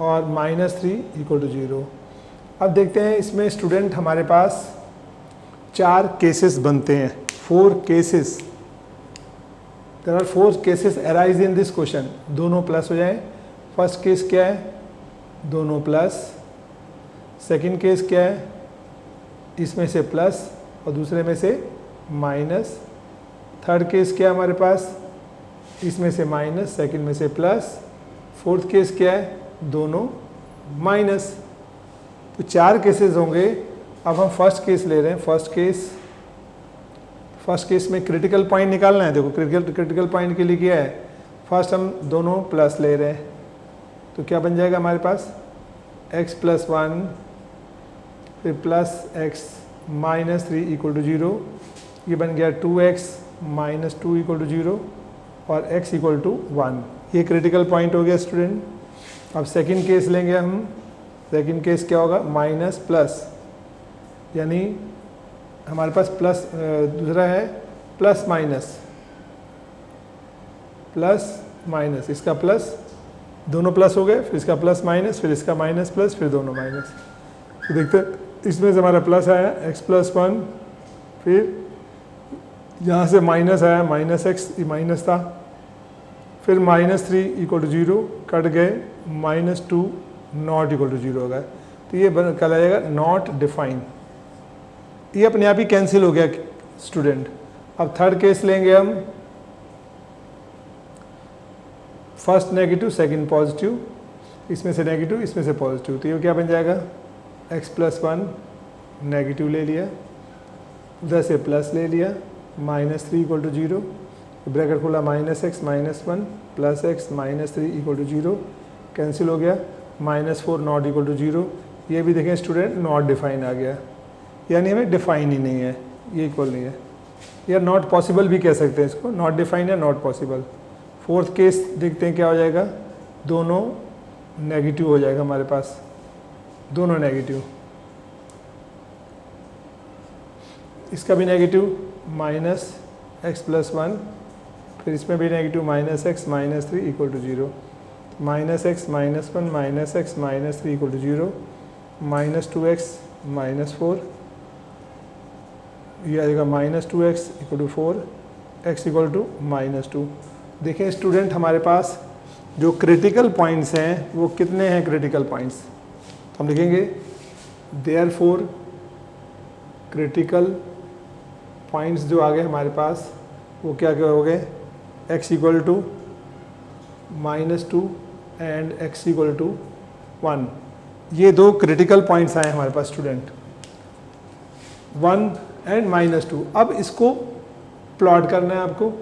और माइनस 3 इक्वल टू 0। अब देखते हैं इसमें स्टूडेंट हमारे पास 4 केसेस बनते हैं, 4 cases. There are 4 cases arise in this question. दोनों प्लस हो जाएं। फर्स्ट केस क्या है, दोनों प्लस। सेकंड केस क्या है, इसमें से प्लस और दूसरे में से माइनस। थर्ड केस क्या है हमारे पास, इसमें से माइनस, सेकंड में से प्लस। फोर्थ केस क्या है, दोनों माइनस। तो 4 केसेस होंगे। अब हम फर्स्ट केस ले रहे हैं। फर्स्ट केस में क्रिटिकल पॉइंट निकालना है। देखो क्रिटिकल पॉइंट के लिए क्या है, फर्स्ट हम दोनों प्लस ले रहे हैं, तो क्या बन जाएगा हमारे पास, x प्लस 1 फिर plus x minus 3 equal to 0। ये बन गया 2x माइनस 2 इक्वल टू 0 और x इक्वल टू 1। ये क्रिटिकल पॉइंट हो गया स्टूडेंट। अब सेकंड केस लेंगे हम। सेकंड केस क्या होगा, माइनस प्लस, यानी हमारे पास प्लस, दूसरा है प्लस माइनस, इसका प्लस, दोनों प्लस हो गए, फिर इसका प्लस माइनस, फिर इसका माइनस प्लस, फिर दोनों माइनस। तो देखते इसमें से हमारा प्लस आया x प्लस 1, फिर यहाँ से माइनस आया माइनस x, ये माइनस था, फिर माइनस 3 इक्वल टू 0, कट गए, माइनस 2 नॉट इक्वल टू 0 हो गया। तो ये कहलाएगा नॉट डिफाइन। ये अपने आप ही कैंसिल हो गया स्टूडेंट। अब थर्ड केस लेंगे हम। फर्स्ट नेगेटिव, सेकंड पॉजिटिव, इसमें से नेगेटिव, इसमें से पॉजिटिव, तो ये क्या बन जाएगा, x प्लस 1 नेगेटिव ले लिया, उधर से प्लस ले लिया, माइनस 3 इक्वल टू 0, ब्रैकेट खोला, minus x minus 1 plus x minus 3 equal to 0, cancel हो गया, माइनस 4 नॉट इक्वल टू 0। ये भी देखें स्टूडेंट, नॉट डिफाइन आ गया, यानी हमें डिफाइन ही नहीं है, ये इक्वल नहीं है, या नॉट पॉसिबल भी कह सकते हैं इसको, नॉट डिफाइन या नॉट पॉसिबल। फोर्थ केस देखते हैं क्या हो जाएगा, दोनों नेगेटिव हो जाएगा हमारे पास, दोनों नेगेटिव, इसका भी negative, minus x plus one, फिर इसमें भी negative minus x minus three equal to zero, minus x minus one minus x minus three equal to zero, minus two x minus four, ये आएगा minus two x equal to four, x equal to minus two. देखें student, हमारे पास जो critical points हैं वो कितने हैं क्रिटिकल पॉइंट्स, तो हम लिखेंगे देयरफॉर क्रिटिकल पॉइंट्स जो आ गए हमारे पास वो क्या क्या हो गए, X equal to minus two and X equal to one. ये दो क्रिटिकल पॉइंट्स आए हमारे पास student, one and minus two. अब इसको प्लॉट करना है आपको,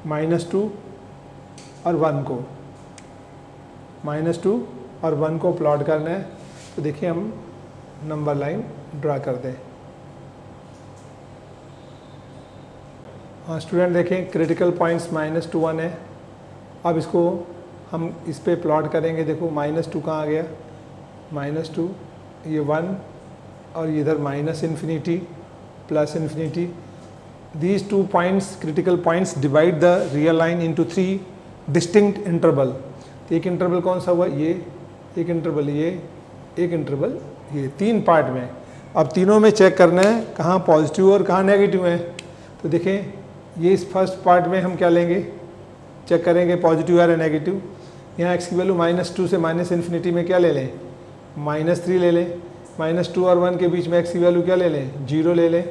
माइनस टू और वन को, माइनस टू और वन को प्लॉट करना है। तो देखिए हम नंबर लाइन ड्रा कर दें। हाँ स्टूडेंट, देखें critical points minus two one है। अब इसको हम इस पे प्लॉट करेंगे। देखो माइनस टू कहाँ आ गया, माइनस टू, ये वन और इधर minus infinity plus infinity. These two points, critical points, divide the real line into three distinct interval। एक इंटरवल कौन सा हुआ, ये एक इंटरवल, ये एक इंटरवल, ये तीन पार्ट में। अब तीनों में चेक करना है कहाँ पॉजिटिव और कहाँ नेगेटिव है। तो देखें ये इस फर्स्ट पार्ट में हम क्या लेंगे, चेक करेंगे पॉजिटिव है या नेगेटिव। यहाँ एक्स की वैल्यू माइनस टू से माइनस इन्फिनिटी में क्या ले लें, माइनस थ्री ले लें। माइनस टू और वन के बीच में एक्स की वैल्यू क्या ले लें, जीरो ले लें।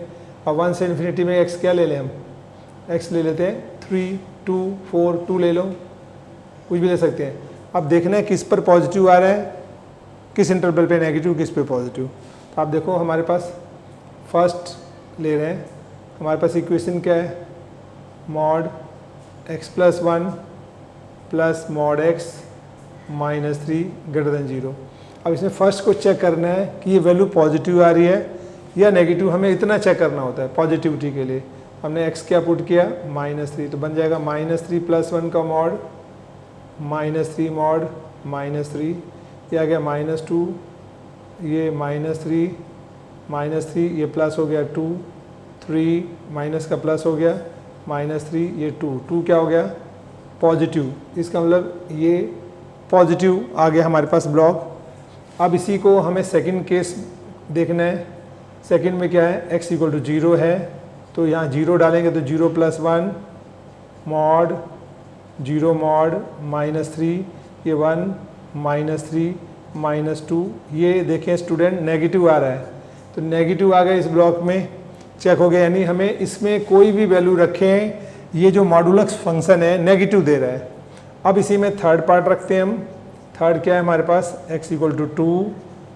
और वन से इन्फिनिटी में एक्स क्या ले लें, हम एक्स ले लेते हैं थ्री, टू, फोर, टू ले लो, कुछ भी ले सकते हैं। अब देखना है किस पर पॉजिटिव आ रहा है, किस इंटरवल पे नेगेटिव, किस पे पॉजिटिव। तो आप देखो हमारे पास फर्स्ट ले रहे हैं, हमारे पास इक्वेशन क्या है, mod x plus one plus mod x minus three greater than zero. अब इसमें फर्स्ट को चेक करना है कि ये वैल्यू पॉजिटिव आ रही है या नेगेटिव, हमें इतना चेक करना होता है पॉजिटिविटी के लिए। हमने x क्या पुट किया, माइनस थ्री, तो बन जाएगा माइनस थ्री प्लस वन का mod minus three mod minus three, ये आ गया माइनस टू, ये माइनस थ्री, ये प्लस हो गया टू, थ्री माइनस का प्लस हो गया माइनस थ्री, ये टू, टू क्या हो गया पॉजिटिव। इसका मतलब ये पॉजिटिव आ गया हमारे पास ब्लॉक। अब इसी को हमें सेकंड केस देखना है। सेकंड में क्या है, x इक्वल टू जीरो है, तो यहाँ जीरो डालेंगे तो zero plus one mod zero mod minus three, ये one minus three minus two. ये देखें स्टूडेंट नेगेटिव आ रहा है, तो नेगेटिव आ गया इस ब्लॉक में, चेक हो गया। यानी हमें इसमें कोई भी वैल्यू रखें, ये जो मॉडुलस फंक्शन है नेगेटिव दे रहा है। अब इसी में थर्ड पार्ट रखते हैं हम। थर्ड क्या है हमारे पास, x इक्वल टू टू।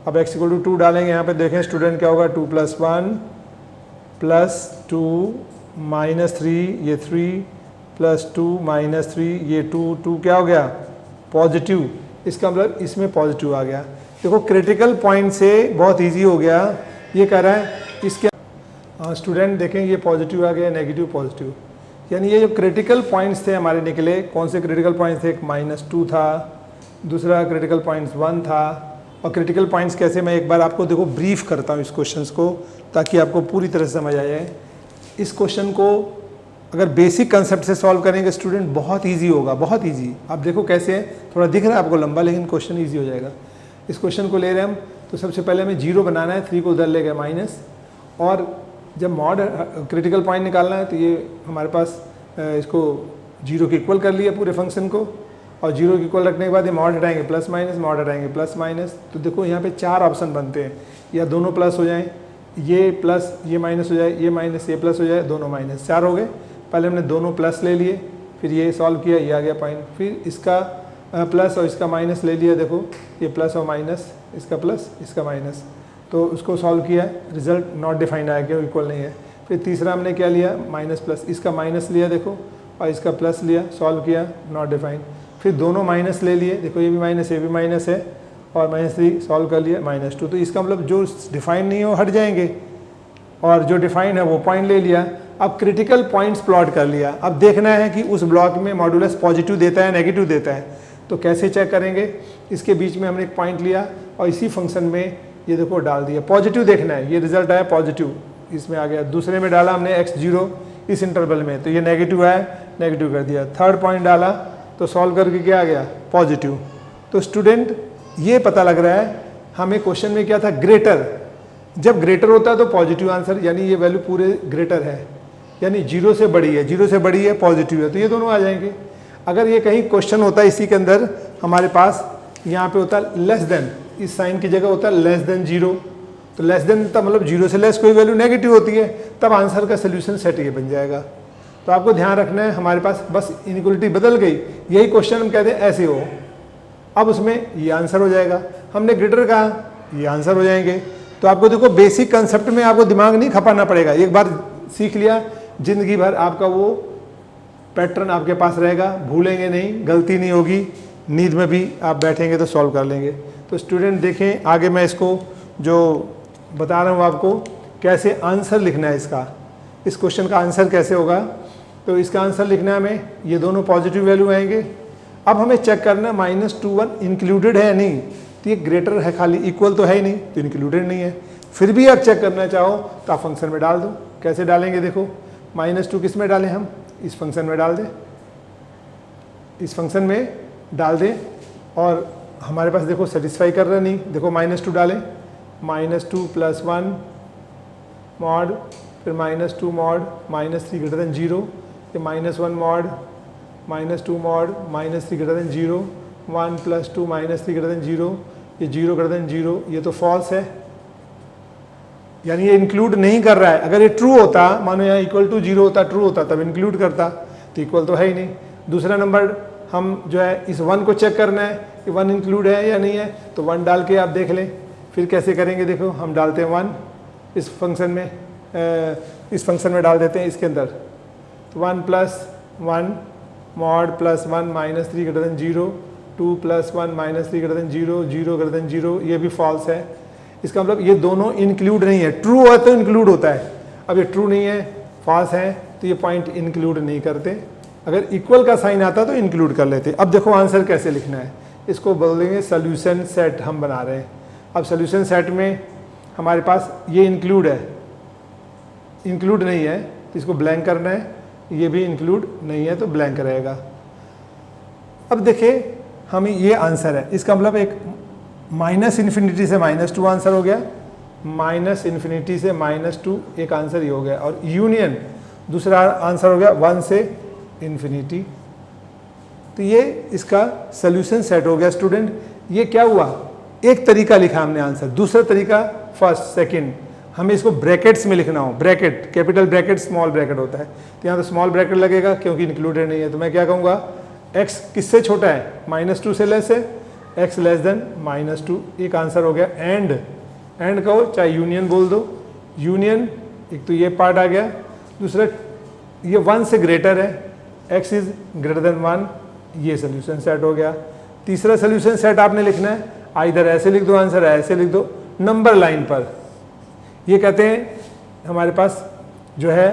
अब x इक्वल टू टू डालेंगे, यहाँ पे देखें स्टूडेंट क्या होगा, two plus one plus two minus three, ये three plus two minus three, ये टू, टू क्या हो गया पॉजिटिव। इसका मतलब इसमें पॉजिटिव आ गया। देखो क्रिटिकल पॉइंट से बहुत इजी हो गया। ये कह रहा है इसके स्टूडेंट देखें ये पॉजिटिव आ गया, नेगेटिव पॉजिटिव, यानी ये जो क्रिटिकल पॉइंट्स थे हमारे निकले, कौन से क्रिटिकल पॉइंट्स थे, एक माइनस टू था, दूसरा क्रिटिकल पॉइंट्स वन था। और क्रिटिकल पॉइंट्स कैसे, मैं एक बार आपको देखो ब्रीफ करता हूँ इस क्वेश्चंस को, ताकि आपको पूरी तरह से समझ आ जाए। इस क्वेश्चन को अगर बेसिक कंसेप्ट से सॉल्व करेंगे स्टूडेंट बहुत इजी होगा, बहुत इजी। आप देखो कैसे है, थोड़ा दिख रहा है आपको लंबा, लेकिन क्वेश्चन इजी हो जाएगा। इस क्वेश्चन को ले रहे हैं हम, तो सबसे पहले हमें जीरो बनाना है, थ्री को उधर ले गए माइनस, और जब मॉड क्रिटिकल पॉइंट निकालना है तो ये हमारे पास इसको जीरो के इक्वल कर लिया पूरे फंक्शन को, और जीरो के इक्वल रखने के बाद ये मॉड हटाएंगे प्लस माइनस, मॉड हटाएंगे प्लस माइनस। तो देखो यहाँ पे चार ऑप्शन बनते हैं, या दोनों प्लस हो जाएं, ये प्लस ये माइनस हो जाए, ये माइनस ये प्लस हो जाए, दोनों माइनस, चार हो गए। पहले हमने दोनों प्लस ले लिए, फिर ये सॉल्व किया, ये आ गया पॉइंट, फिर इसका प्लस और इसका माइनस ले लिया। देखो ये प्लस और माइनस, इसका प्लस इसका माइनस, तो उसको सॉल्व किया, रिजल्ट नॉट डिफाइंड आया, क्यों इक्वल नहीं है। फिर तीसरा हमने क्या लिया, माइनस प्लस, इसका माइनस लिया देखो, और इसका प्लस लिया, सॉल्व किया, नॉट डिफाइंड। फिर दोनों माइनस ले लिए, देखो ये भी माइनस ये भी माइनस है, और माइनस थ्री सॉल्व कर लिया, माइनस टू। तो इसका मतलब जो डिफाइन नहीं है वो हट जाएंगे, और जो डिफाइन है वो पॉइंट ले लिया। अब क्रिटिकल पॉइंट्स प्लॉट कर लिया। अब देखना है कि उस ब्लॉक में मॉडुलस पॉजिटिव देता है नेगेटिव देता है, तो कैसे चेक करेंगे। इसके बीच में हमने एक पॉइंट लिया और इसी फंक्शन में ये देखो डाल दिया, पॉजिटिव देखना है, ये रिजल्ट आया पॉजिटिव, इसमें आ गया, दूसरे में डाला हमने x0 इस इंटरवल में, तो ये नेगेटिव है, नेगेटिव कर दिया। थर्ड पॉइंट डाला तो सॉल्व करके क्या आ गया, पॉजिटिव। तो स्टूडेंट ये पता लग रहा है हमें क्वेश्चन में क्या था, ग्रेटर, जब ग्रेटर होता है तो पॉजिटिव आंसर, यानी ये वैल्यू पूरे ग्रेटर है, यानी 0 से बड़ी है, 0 से बड़ी है, पॉजिटिव है, तो ये दोनों आ जाएंगे। अगर ये कहीं क्वेश्चन होता है इसी के अंदर हमारे पास, यहाँ पे होता है लेस देन, इस साइन की जगह होता है लेस देन 0, तो लेस देन तब मतलब 0 से लेस कोई वैल्यू नेगेटिव होती है, तब आंसर का सोल्यूशन सेट ये बन जाएगा। तो आपको ध्यान रखना है, हमारे पास बस इनइक्वालिटी बदल गई, यही क्वेश्चन हम कहते हैं ऐसे हो, अब उसमें ये आंसर हो जाएगा। हमने ग्रेटर कहा, ये आंसर हो जाएंगे। तो आपको देखो बेसिक कंसेप्ट में आपको दिमाग नहीं खपाना पड़ेगा, एक बार सीख लिया जिंदगी भर आपका वो पैटर्न आपके पास रहेगा, भूलेंगे नहीं, गलती नहीं होगी, नींद में भी आप बैठेंगे तो सॉल्व कर लेंगे। तो स्टूडेंट देखें आगे मैं इसको जो बता रहा हूँ आपको कैसे आंसर लिखना है इसका, इस क्वेश्चन का आंसर कैसे होगा। तो इसका आंसर लिखना है हमें, ये दोनों पॉजिटिव वैल्यू आएंगे। अब हमें चेक करना -21 इंक्लूडेड है या नहीं, तो ये ग्रेटर है खाली, इक्वल तो है ही नहीं, तो इंक्लूडेड नहीं है। फिर भी आप चेक करना चाहो तो आप फंक्शन में डाल दो। कैसे डालेंगे देखो, -2 किस में डालें हम, इस फंक्शन में डाल दें, इस फंक्शन में डाल दें, और हमारे पास देखो सेटिस्फाई कर रहा नहीं, देखो -2 डालें, -2 + 1 मॉड, फिर -2 मॉड, -3 ग्रेटर देन 0, ये -1 mod, -2 mod, -3 greater than 0, 1 + 2 -3 greater than 0, ये 0 ग्रेटर देन 0, ये तो फॉल्स है, यानी ये इंक्लूड नहीं कर रहा है। अगर ये ट्रू होता, मानो यहाँ =0 होता, ट्रू होता, तब इंक्लूड करता, तो इक्वल तो है ही नहीं। दूसरा नंबर हम जो है इस 1 को चेक करना है कि 1 इंक्लूड है या नहीं है, तो 1 डाल के आप देख लें। फिर कैसे करेंगे देखो, हम डालते हैं 1 इस फंक्शन में, इस फंक्शन में डाल देते हैं इसके अंदर, तो 1 + 1 mod +1 -3 greater than 0, 2 + 1 -3 greater than 0, 0 greater than 0, ये भी फॉल्स है। इसका मतलब ये दोनों इंक्लूड नहीं है, ट्रू है तो इंक्लूड होता है, अब ये ट्रू नहीं है, फॉल्स है, तो ये पॉइंट इंक्लूड नहीं करते। अगर इक्वल का साइन आता तो इंक्लूड कर लेते। अब देखो आंसर कैसे लिखना है, इसको बोलेंगे सोल्यूशन सेट हम बना रहे हैं। अब सोल्यूशन सेट में हमारे पास ये इंक्लूड है, इंक्लूड नहीं है तो इसको ब्लैंक करना है, ये भी इंक्लूड नहीं है तो ब्लैंक रहेगा। अब देखिए हमें ये आंसर है, इसका मतलब एक -∞ से -2 आंसर हो गया, -∞ से -2 एक आंसर ही हो गया, और यूनियन दूसरा आंसर हो गया 1 से ∞। तो ये इसका सोल्यूशन सेट हो गया। स्टूडेंट ये क्या हुआ, एक तरीका लिखा हमने आंसर, दूसरा तरीका फर्स्ट सेकंड, हमें इसको ब्रैकेट्स में लिखना हो, bracket capital bracket small bracket होता है, तो यहाँ तो स्मॉल ब्रैकेट लगेगा क्योंकि इंक्लूडेड नहीं है। तो मैं क्या कहूँगा, x किससे छोटा है, -2 से लेस है, x लेस देन -2, एक आंसर हो गया। एंड कहो चाहे यूनियन बोल दो, यूनियन एक तो ये पार्ट आ गया, दूसरा ये 1 से ग्रेटर है, x इज ग्रेटर देन 1, ये सोल्यूशन सेट हो गया। तीसरा सोल्यूशन सेट आपने लिखना है, इधर ऐसे लिख दो आंसर, ऐसे लिख दो नंबर लाइन पर, ये कहते हैं हमारे पास जो है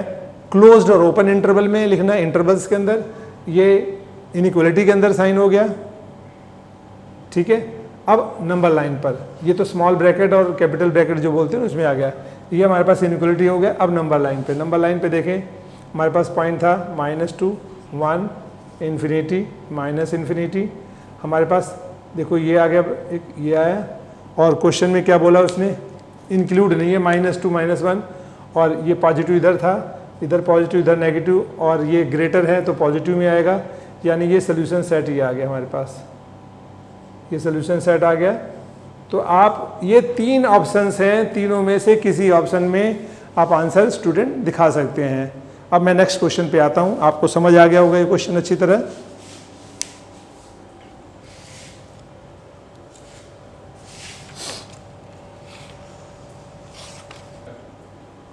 क्लोज्ड और ओपन इंटरवल में लिखना है, इंटरवल्स के अंदर, ये इनइक्वालिटी के अंदर साइन हो गया, ठीक है। अब नंबर लाइन पर ये तो स्मॉल ब्रैकेट और कैपिटल ब्रैकेट जो बोलते हैं उसमें आ गया, ये हमारे पास इनइक्वालिटी हो गया। अब नंबर लाइन पे देखें, हमारे पास पॉइंट था -2 1 ∞ -∞, हमारे पास देखो ये आ गया, एक ये आया, और क्वेश्चन में क्या बोला उसने, इंक्लूड नहीं है, -2 -1, और ये पॉजिटिव इधर था, इधर पॉजिटिव इधर नेगेटिव, और ये ग्रेटर है तो पॉजिटिव में आएगा, यानी ये सोल्यूशन सेट ही आ गया हमारे पास, ये सोल्यूशन सेट आ गया। तो आप ये 3 ऑप्शंस हैं, तीनों में से किसी ऑप्शन में आप आंसर स्टूडेंट दिखा सकते हैं। अब मैं नेक्स्ट क्वेश्चन पे आता हूँ, आपको समझ आ गया होगा ये क्वेश्चन अच्छी तरह।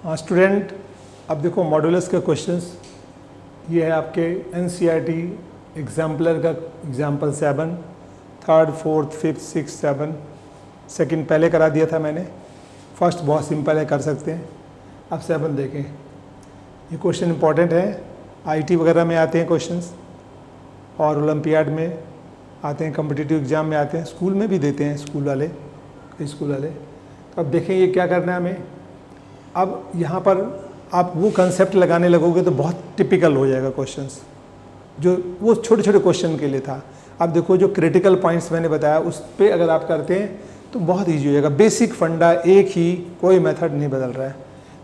हाँ स्टूडेंट, अब देखो मॉडुलस का क्वेश्चंस, ये है आपके NCERT एग्जाम्पलर का example 7, 3rd 4th 5th 6th 7, second पहले करा दिया था मैंने, फर्स्ट बहुत सिंपल है, कर सकते हैं। अब 7 देखें, ये क्वेश्चन इंपॉर्टेंट है, IT वगैरह में आते हैं क्वेश्चंस, और ओलंपियाड में आते हैं, कॉम्पिटिटिव एग्जाम में आते हैं, स्कूल में भी देते हैं स्कूल वाले, कई स्कूल वाले। तो अब देखें ये क्या करना है हमें, अब यहाँ पर आप वो कंसेप्ट लगाने लगोगे तो बहुत टिपिकल हो जाएगा क्वेश्चंस, जो वो छोटे छोटे क्वेश्चन के लिए था। अब देखो जो क्रिटिकल पॉइंट्स मैंने बताया उस पर अगर आप करते हैं तो बहुत ईजी हो जाएगा। बेसिक फंडा एक ही, कोई मेथड नहीं बदल रहा है।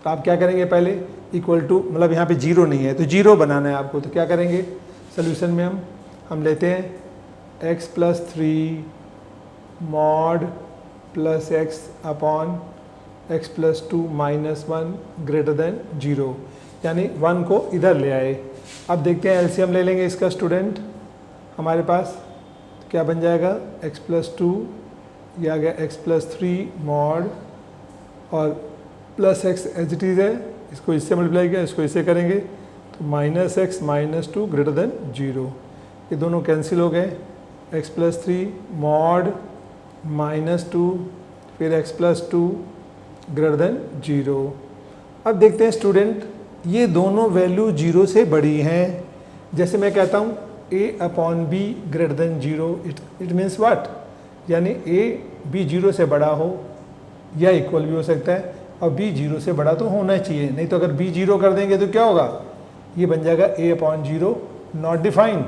तो आप क्या करेंगे, पहले इक्वल टू, मतलब यहाँ पे जीरो नहीं है तो जीरो बनाना है आपको, तो क्या करेंगे सोल्यूशन में हम लेते हैं x plus 3 mod plus x upon x plus 2 minus 1 greater than 0, यानी 1 को इधर ले आए। अब देखते हैं एलसीएम ले लेंगे इसका स्टूडेंट हमारे पास, तो क्या बन जाएगा x प्लस 2, यह आ गया x प्लस 3 मॉड और plus x as it is है, इसको इससे मल्टीप्लाई किया, इसको इससे करेंगे तो माइनस एक्स माइनस 2 ग्रेटर देन 0, ये दोनों कैंसिल हो गए। x प्लस 3 मॉड माइनस 2 फिर x प्लस 2 ग्रेटर देन 0। अब देखते हैं स्टूडेंट, ये दोनों वैल्यू 0 से बड़ी हैं। जैसे मैं कहता हूँ a upon be greater than 0, it means what, यानी a b 0 से बड़ा हो या इक्वल भी हो सकता है, और b 0 से बड़ा तो होना चाहिए, नहीं तो अगर b 0 कर देंगे तो क्या होगा, ये बन जाएगा a अपॉन 0 नॉट डिफाइंड,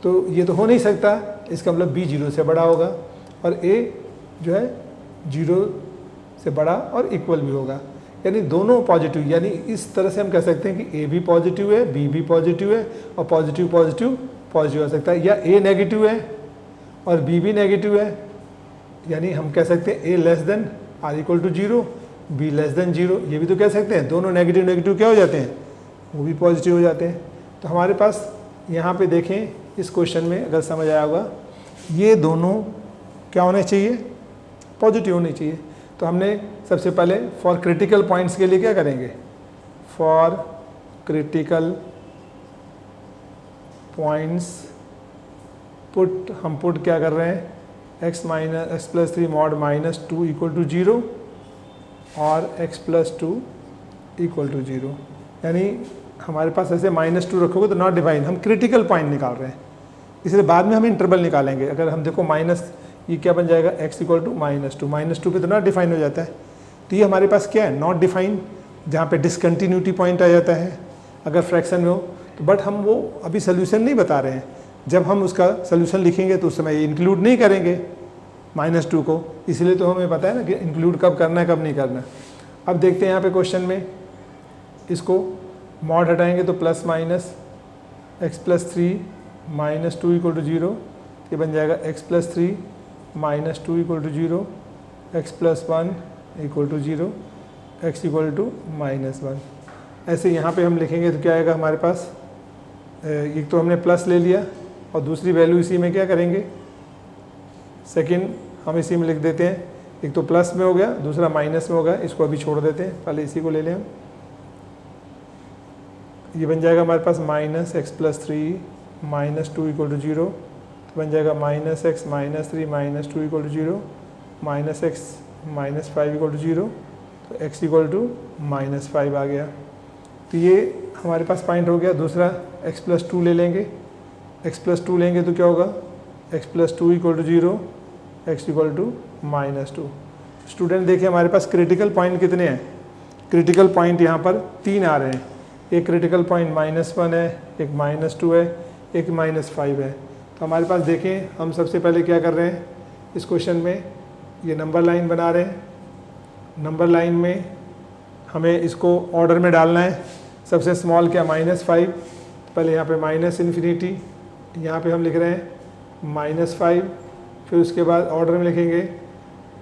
तो ये तो हो नहीं सकता। इसका मतलब b 0 से बड़ा होगा और a जो है 0 से बड़ा और इक्वल भी होगा, यानी दोनों पॉजिटिव। यानी इस तरह से हम कह सकते हैं कि a भी पॉजिटिव है, b भी पॉजिटिव है और पॉजिटिव पॉजिटिव पॉजिटिव हो सकता है, या a नेगेटिव है और b भी नेगेटिव है, यानी हम कह सकते हैं a less than or equal to 0, b less than 0, ये भी तो कह सकते हैं। दोनों नेगेटिव नेगेटिव क्या हो जाते हैं, वो भी पॉजिटिव हो जाते हैं। तो हमारे पास यहाँ पे देखें इस क्वेश्चन में अगर समझ आया होगा, ये दोनों क्या होने चाहिए, पॉजिटिव होने चाहिए। तो हमने सबसे पहले फॉर क्रिटिकल पॉइंट्स के लिए क्या करेंगे, फॉर क्रिटिकल पॉइंट्स हम पुट क्या कर रहे हैं, x plus 3 mod minus 2 equal to 0 और x प्लस 2 इक्वल टू 0, यानी हमारे पास ऐसे -2 रखोगे तो नॉट डिफाइन, हम क्रिटिकल पॉइंट निकाल रहे हैं, इसलिए बाद में हम इंटरवल निकालेंगे। अगर हम देखो माइनस, ये क्या बन जाएगा x इक्वल टू -2 पे तो नॉट डिफाइन हो जाता है, तो ये हमारे पास क्या है, नॉट डिफाइन, जहाँ पे डिसकंटिन्यूटी पॉइंट आ जाता है अगर फ्रैक्शन में हो तो। बट हम वो अभी सोल्यूशन नहीं बता रहे हैं, जब हम उसका सोल्यूशन लिखेंगे तो उस समय ये इंक्लूड नहीं करेंगे -2 को, इसलिए तो हमें पता है ना कि इंक्लूड कब करना है कब नहीं करना है। अब देखते हैं यहाँ पे क्वेश्चन में, इसको मॉड हटाएंगे तो plus minus x plus 3 minus 2 equal to 0, ये बन जाएगा x plus 3 minus 2 equal to 0, x plus 1 equal to 0, x equal to -1। ऐसे यहाँ पे हम लिखेंगे तो क्या आएगा हमारे पास, एक तो हमने प्लस ले लिया और दूसरी वैल्यू इसी में क्या करेंगे, सेकंड हम इसी में लिख देते हैं, एक तो प्लस में हो गया दूसरा माइनस में होगा, इसको अभी छोड़ देते हैं, पहले इसी को ले लें हम। ये बन जाएगा हमारे पास minus x plus 3 minus 2 equal to 0, तो बन जाएगा minus x minus 3 minus 2 equal to 0, minus x minus 5 equal to 0, तो x इक्वल टू -5 आ गया। तो ये हमारे पास पॉइंट हो गया। दूसरा x प्लस 2 ले लेंगे, x प्लस 2 लेंगे तो क्या होगा, x plus 2 equal to 0, x equal to -2। Student देखिए हमारे पास क्रिटिकल पॉइंट कितने हैं, क्रिटिकल पॉइंट यहाँ पर 3 आ रहे हैं। एक क्रिटिकल पॉइंट -1 है, एक -2 है, एक -5 है। तो हमारे पास देखें हम सबसे पहले क्या कर रहे हैं इस क्वेश्चन में, ये नंबर लाइन बना रहे हैं। नंबर लाइन में हमें इसको ऑर्डर में डालना है। सबसे स्मॉल क्या -5, पहले यहाँ पे माइनस इन्फिनिटी, यहाँ पे हम लिख रहे हैं -5, फिर उसके बाद ऑर्डर में लिखेंगे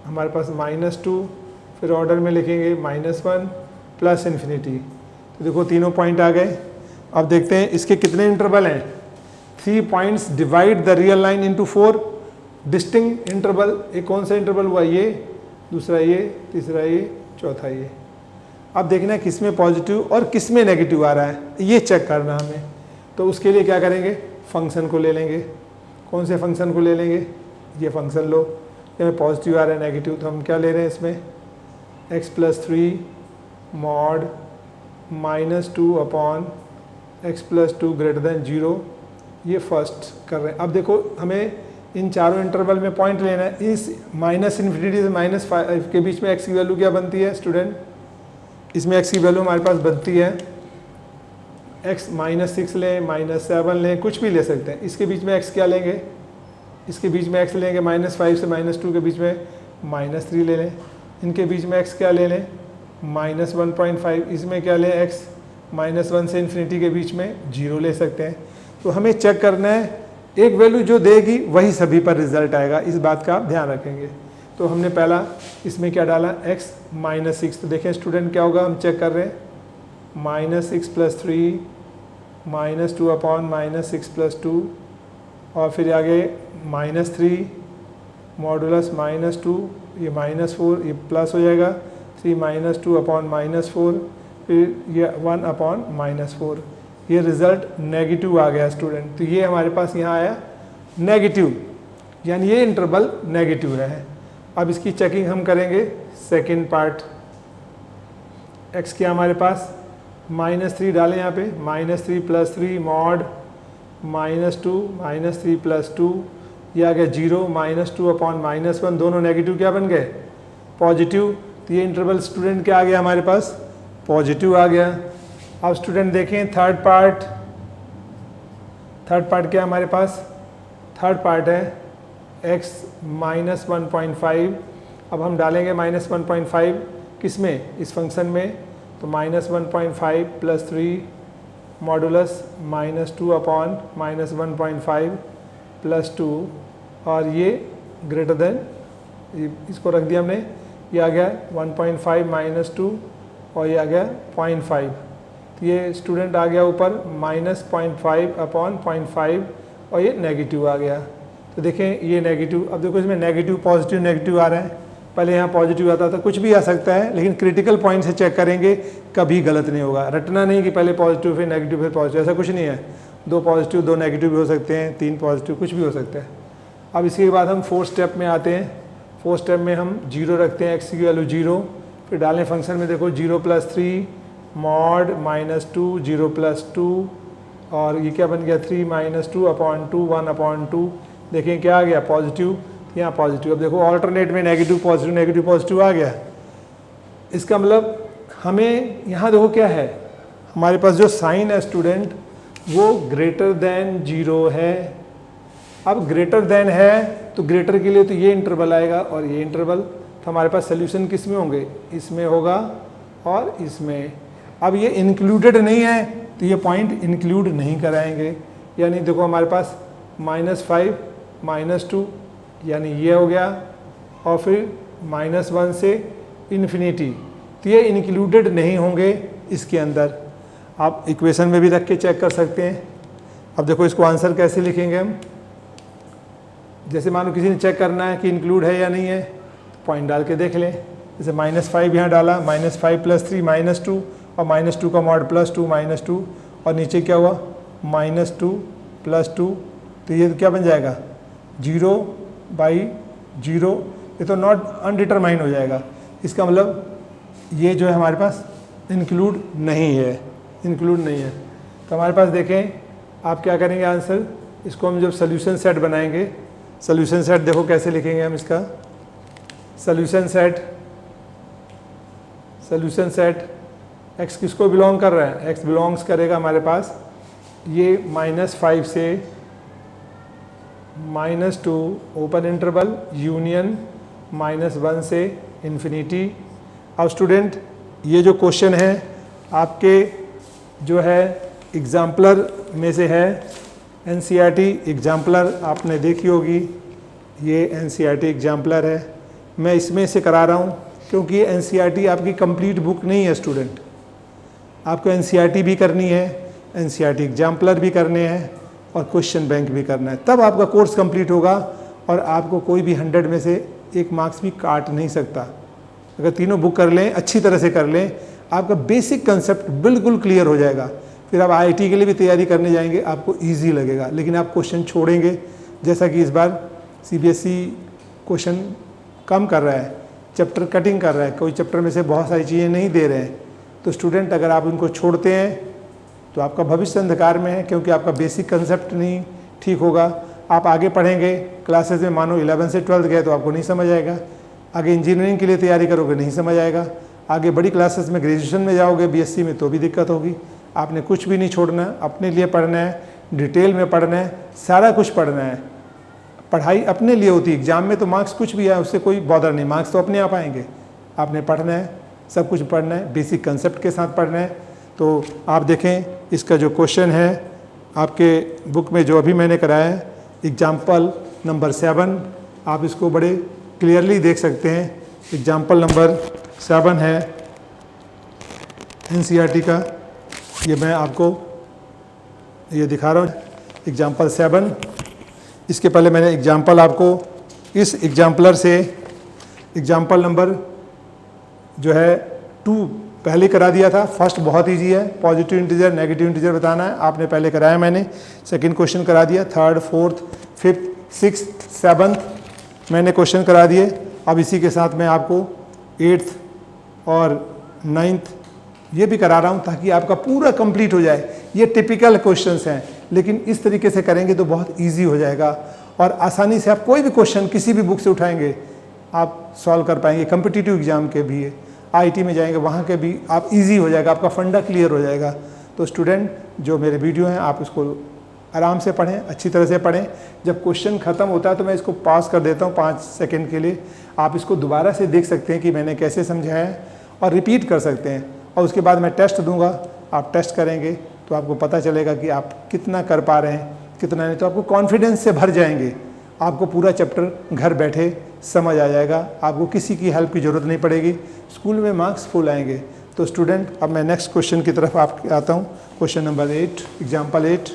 हमारे पास -2, फिर ऑर्डर में लिखेंगे -1 प्लस इन्फिनिटी। तो देखो तीनों पॉइंट आ गए। अब देखते हैं इसके कितने इंटरवल हैं। 3 points divide the real line into 4 distinct interval. एक कौन सा इंटरवल हुआ, ये, दूसरा ये, तीसरा ये, चौथा ये। अब देखना है किस में पॉजिटिव और किस में नेगेटिव आ रहा है, ये चेक करना हमें। तो उसके लिए क्या करेंगे, फंक्शन को ले लेंगे। कौन से फंक्शन को ले लेंगे, ये फंक्शन लो, इसमें पॉजिटिव आ रहा है नेगेटिव, तो हम क्या ले रहे हैं इसमें x plus 3 mod -2 upon x plus 2 greater than 0, ये फर्स्ट कर रहे हैं। अब देखो हमें इन चारों इंटरवल में पॉइंट लेना है। इस माइनस इन्फिनिटी से -5 के बीच में x की वैल्यू क्या बनती है स्टूडेंट? इसमें x की वैल्यू हमारे पास बनती है x -6 लें, -7 लें, कुछ भी ले सकते हैं। इसके बीच में x क्या लेंगे? इसके बीच में x लेंगे -5 से -2 के बीच में -3 ले लें। इनके बीच में x क्या ले लें? -1.5। इसमें क्या लें? x -1 से इन्फिनिटी के बीच में 0 ले सकते हैं। तो हमें चेक करना है, एक वैल्यू जो देगी वही सभी पर रिजल्ट आएगा, इस बात का आप ध्यान रखेंगे। तो हमने पहला इसमें क्या डाला? x -6। तो देखें स्टूडेंट क्या होगा, हम चेक कर रहे हैं -6 + 3 -2 अपॉन -6 + 2 और फिर आगे -3 मॉडुलस -2, ये -4, ये प्लस हो जाएगा 3 -2 अपॉन -4, फिर ये 1 अपॉन -4। ये रिज़ल्ट नेगेटिव आ गया स्टूडेंट। तो ये हमारे पास यहाँ आया नेगेटिव, यानी ये इंटरवल नेगेटिव है। अब इसकी चेकिंग हम करेंगे। सेकंड पार्ट, x क्या हमारे पास? -3 डालें यहाँ पे, -3 + 3 मॉड -2 -3 + 2, ये आ गया 0, -2 अपॉन -1, दोनों नेगेटिव क्या बन गए? पॉजिटिव। तो ये इंटरवल स्टूडेंट क्या आ गया हमारे पास? पॉजिटिव आ गया। अब स्टूडेंट देखें थर्ड पार्ट क्या हमारे पास? थर्ड पार्ट है x -1.5। अब हम डालेंगे -1.5 किस में? इस फंक्शन में। तो -1.5 + 3 मॉडुलस -2 अपॉन -1.5 + 2 और ये ग्रेटर देन, इसको रख दिया हमने, ये आ गया 1.5 -2 और ये आ गया 0.5। तो ये स्टूडेंट आ गया ऊपर -0.5 अपॉन 0.5 और ये नेगेटिव आ गया। तो देखें ये नेगेटिव, अब देखो इसमें नेगेटिव पॉजिटिव नेगेटिव आ रहा है। पहले यहाँ पॉजिटिव आता था, कुछ भी आ सकता है, लेकिन क्रिटिकल पॉइंट से चेक करेंगे, कभी गलत नहीं होगा। रटना नहीं कि पहले पॉजिटिव फिर नेगेटिव फिर पॉजिटिव, ऐसा कुछ नहीं है। 2 पॉजिटिव 2 नेगेटिव भी हो सकते हैं, 3 पॉजिटिव, कुछ भी हो सकता है। अब इसके बाद हम 4th स्टेप में आते हैं। 4th स्टेप में हम 0 रखते हैं, x की वैल्यू 0, फिर डालें फंक्शन में, देखो 0 + 3 मॉड -2 0 + 2 और ये क्या बन गया 3 -2 अपॉन 2 1 अपॉन 2। देखें क्या आ गया? पॉजिटिव, यहाँ पॉजिटिव। अब देखो ऑल्टरनेट में नेगेटिव पॉजिटिव आ गया। इसका मतलब हमें यहाँ देखो क्या है, हमारे पास जो साइन है स्टूडेंट वो ग्रेटर देन 0 है। अब ग्रेटर देन है तो ग्रेटर के लिए तो ये इंटरवल आएगा और ये इंटरवल। तो हमारे पास सोल्यूशन किस में होंगे? इसमें होगा और इसमें। अब ये इंक्लूडेड नहीं है तो ये पॉइंट इंक्लूड नहीं कराएंगे, यानी देखो हमारे पास -5 -2 यानी ये हो गया और फिर -1 से इन्फिनिटी, तो ये इंक्लूडेड नहीं होंगे इसके अंदर। आप इक्वेशन में भी रख के चेक कर सकते हैं। अब देखो इसको आंसर कैसे लिखेंगे हम? जैसे मान लो किसी ने चेक करना है कि इंक्लूड है या नहीं है, पॉइंट डाल के देख लें। जैसे -5 यहाँ डाला, -5 + 3 -2 और -2 का मॉड +2 -2 और नीचे क्या हुआ -2 + 2, तो ये क्या बन जाएगा 0/0। ये तो नॉट अनडिटरमाइन हो जाएगा। इसका मतलब ये जो है हमारे पास इंक्लूड नहीं है, तो हमारे पास देखें आप क्या करेंगे आंसर, इसको हम जब सोल्यूशन सेट बनाएंगे, सोल्यूशन सेट देखो कैसे लिखेंगे हम इसका। सोल्यूशन सेट x किसको बिलोंग कर रहा है? x बिलोंग्स करेगा हमारे पास ये -5 से -2 ओपन इंटरवल यूनियन -1 से इन्फिनिटी। अब स्टूडेंट ये जो क्वेश्चन है आपके जो है एग्जाम्पलर में से है, NCERT एग्जाम्पलर आपने देखी होगी, ये NCERT एग्जाम्पलर है। मैं इसमें से करा रहा हूँ क्योंकि ये NCERT आपकी कंप्लीट बुक नहीं है स्टूडेंट। आपको NCERT भी करनी है, NCERT एग्जाम्पलर भी करने हैं और क्वेश्चन बैंक भी करना है, तब आपका कोर्स कंप्लीट होगा और आपको कोई भी 100 में से 1 मार्क्स भी काट नहीं सकता। अगर तीनों बुक कर लें, अच्छी तरह से कर लें, आपका बेसिक कंसेप्ट बिल्कुल क्लियर हो जाएगा। फिर आप IIT के लिए भी तैयारी करने जाएंगे, आपको ईजी लगेगा। लेकिन आप क्वेश्चन छोड़ेंगे, जैसा कि इस बार CBSE क्वेश्चन कम कर रहा है, चैप्टर कटिंग कर रहा है, कोई चैप्टर में से बहुत सारी चीज़ें नहीं दे रहे हैं। तो स्टूडेंट अगर आप उनको छोड़ते हैं तो आपका भविष्य अंधकार में है, क्योंकि आपका बेसिक कंसेप्ट नहीं ठीक होगा। आप आगे पढ़ेंगे क्लासेस में, मानो 11 से 12 गए तो आपको नहीं समझ आएगा, आगे इंजीनियरिंग के लिए तैयारी करोगे नहीं समझ आएगा, आगे बड़ी क्लासेस में ग्रेजुएशन में जाओगे बीएससी में तो भी दिक्कत होगी। आपने कुछ भी नहीं छोड़ना, अपने लिए पढ़ना है, डिटेल में पढ़ना है, सारा कुछ पढ़ना है। पढ़ाई अपने लिए होती है, एग्जाम में तो मार्क्स कुछ भी है उससे कोई बॉदर नहीं, मार्क्स तो अपने आप आएंगे। आपने पढ़ना है, सब कुछ पढ़ना है, बेसिक कंसेप्ट के साथ पढ़ना है। तो आप देखें इसका जो क्वेश्चन है आपके बुक में जो अभी मैंने कराया है, एग्जाम्पल नंबर 7, आप इसको बड़े क्लियरली देख सकते हैं। एग्जाम्पल नंबर 7 है एनसीईआरटी का, ये मैं आपको ये दिखा रहा हूँ एग्जाम्पल 7। इसके पहले मैंने एग्जाम्पल आपको इस एग्जाम्पलर से एग्जाम्पल नंबर जो है 2 पहले करा दिया था। फर्स्ट बहुत इजी है, पॉजिटिव इंटीजर नेगेटिव इंटीजर बताना है, आपने पहले कराया मैंने। सेकंड क्वेश्चन करा दिया, third fourth fifth sixth seventh मैंने क्वेश्चन करा दिए। अब इसी के साथ मैं आपको 8th और 9th ये भी करा रहा हूँ ताकि आपका पूरा कंप्लीट हो जाए। ये टिपिकल क्वेश्चंस हैं, लेकिन इस तरीके से करेंगे तो बहुत इजी हो जाएगा और आसानी से आप कोई भी क्वेश्चन किसी भी बुक से उठाएंगे आप सॉल्व कर पाएंगे। कम्पिटिटिव एग्जाम के भी, आईटी में जाएंगे वहाँ के भी आप इजी हो जाएगा, आपका फंडा क्लियर हो जाएगा। तो स्टूडेंट जो मेरे वीडियो हैं आप इसको आराम से पढ़ें, अच्छी तरह से पढ़ें। जब क्वेश्चन ख़त्म होता है तो मैं इसको पास कर देता हूँ 5 सेकंड के लिए, आप इसको दोबारा से देख सकते हैं कि मैंने कैसे समझाया है और रिपीट कर सकते हैं। और उसके बाद मैं टेस्ट दूंगा, आप टेस्ट करेंगे तो आपको पता चलेगा कि आप कितना कर पा रहे हैं कितना नहीं। तो आपको कॉन्फिडेंस से भर जाएंगे, आपको पूरा चैप्टर घर बैठे समझ आ जाएगा, आपको किसी की हेल्प की ज़रूरत नहीं पड़ेगी, स्कूल में मार्क्स फुल आएंगे। तो स्टूडेंट अब मैं नेक्स्ट क्वेश्चन की तरफ आप आता हूँ। Question number 8 example 8।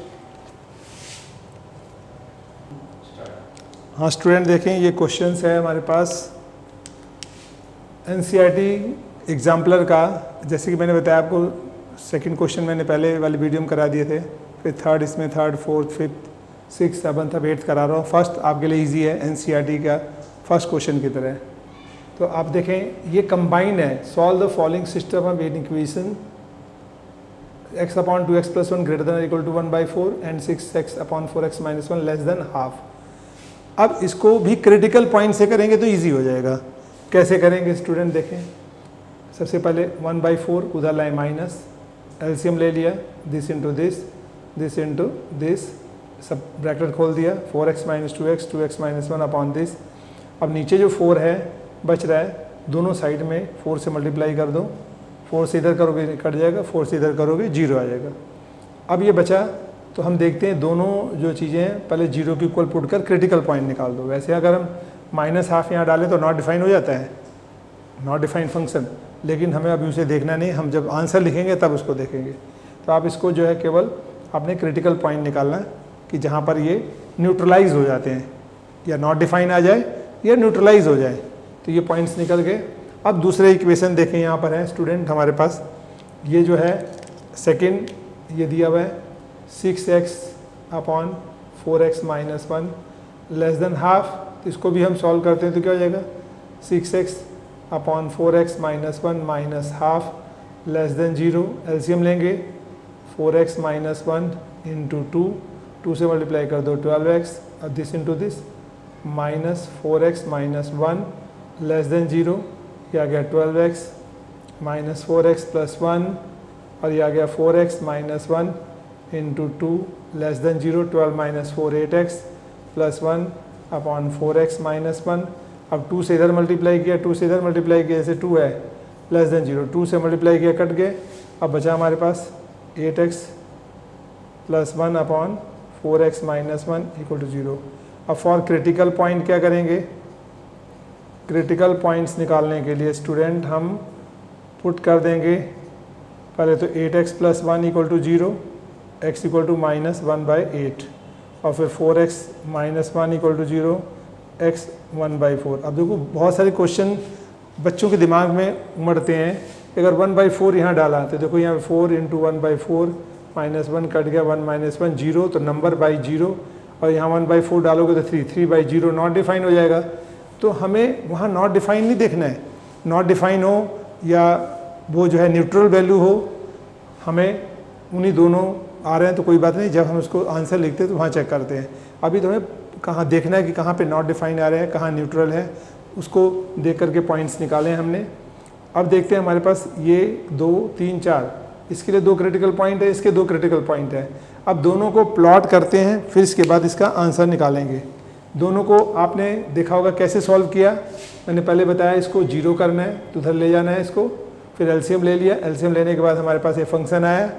हाँ स्टूडेंट देखें ये क्वेश्चंस है हमारे पास एनसीईआरटी एग्जाम्पलर का। जैसे कि मैंने बताया आपको सेकंड क्वेश्चन मैंने पहले वाली वीडियो में करा दिए थे, फिर थर्ड इसमें third fourth fifth six seventh अब 8th करा रहा हूँ। फर्स्ट आपके लिए इजी है एनसीईआरटी का फर्स्ट क्वेश्चन की तरह। तो आप देखें ये कंबाइन है, solve the following system of an equation x/2x + 1 greater than equal to 1/4 and 6x/4x - 1 less than half. अब इसको भी क्रिटिकल पॉइंट से करेंगे तो ईजी हो जाएगा। कैसे करेंगे स्टूडेंट देखें, सबसे पहले 1/4 उधर लाए माइनस, एलसीएम ले लिया, this into this into this, सब ब्रैकेट खोल दिया, 4x - 2x 2x - 1 upon this. अब नीचे जो 4 है बच रहा है, दोनों साइड में 4 से मल्टीप्लाई कर दो, 4 से इधर करोगे कट जाएगा, 4 से इधर करोगे 0 आ जाएगा। अब ये बचा तो हम देखते हैं दोनों जो चीज़ें हैं पहले 0 के इक्वल पुट कर क्रिटिकल पॉइंट निकाल दो। वैसे अगर हम -½ यहाँ डालें तो नॉट डिफाइन हो जाता है, नॉट डिफाइंड फंक्शन, लेकिन हमें अभी उसे देखना नहीं, हम जब आंसर लिखेंगे तब उसको देखेंगे। तो आप इसको जो है केवल आपने क्रिटिकल पॉइंट निकालना है कि जहाँ पर ये न्यूट्रलाइज हो जाते हैं, या नॉट डिफाइन आ जाए या न्यूट्रलाइज हो जाए, तो ये पॉइंट्स निकल गए। अब दूसरे इक्वेशन देखें, यहाँ पर है स्टूडेंट हमारे पास ये जो है सेकेंड ये दिया हुआ है 6x/4x - 1 लेस देन हाफ। तो इसको भी हम सॉल्व करते हैं तो क्या हो जाएगा 6x/4x - 1 minus half less than 0। LCM लेंगे 4x - 1 इंटू 2 से मल्टीप्लाई कर दो 12x, अब this into this minus 4x - 1 less than 0, ये आ गया 12x माइनस 4x + 1, और ये आ गया 4x - 1 into 2 less than 0, 12 - 4 8x + 1 upon 4x - 1। अब 2 से इधर मल्टीप्लाई किया, 2 से इधर मल्टीप्लाई किया, जैसे 2 है लेस देन 0, 2 से मल्टीप्लाई किया कट गए। अब बचा हमारे पास 8x + 1 upon 4x - 1 equal to 0। अब फॉर क्रिटिकल पॉइंट क्या करेंगे, क्रिटिकल पॉइंट्स निकालने के लिए स्टूडेंट हम पुट कर देंगे पहले तो 8x + 1 equal to 0, x equal to -1/8, और फिर 4x - 1 इक्वल टू 0, x 1/4। अब देखो बहुत सारे क्वेश्चन बच्चों के दिमाग में उमड़ते हैं, अगर 1/4 यहाँ डाला तो देखो यहाँ 4 × 1/4 -1 कट गया, 1 - 1 0, तो नंबर बाई 0, और यहाँ 1/4 डालोगे तो 3/0 नॉट डिफाइन हो जाएगा। तो हमें वहाँ नॉट डिफाइन नहीं देखना है, नॉट डिफाइन हो या वो जो है न्यूट्रल वैल्यू हो, हमें उन्हीं दोनों आ रहे हैं तो कोई बात नहीं, जब हम उसको आंसर लिखते हैं तो वहाँ चेक करते हैं। अभी तो हमें कहाँ देखना है कि कहाँ पे नॉट डिफाइन आ रहे हैं, कहाँ न्यूट्रल है, उसको देख करके पॉइंट्स निकाले हैं हमने। अब देखते हैं हमारे पास ये 2 3 4, इसके लिए 2 क्रिटिकल पॉइंट है, इसके 2 क्रिटिकल पॉइंट है। अब दोनों को प्लॉट करते हैं, फिर इसके बाद इसका आंसर निकालेंगे। दोनों को आपने देखा होगा कैसे सॉल्व किया, मैंने पहले बताया इसको 0 करना है तो उधर ले जाना है इसको, फिर एलसीएम ले लिया, एलसीएम लेने के बाद हमारे पास ये फंक्शन आया,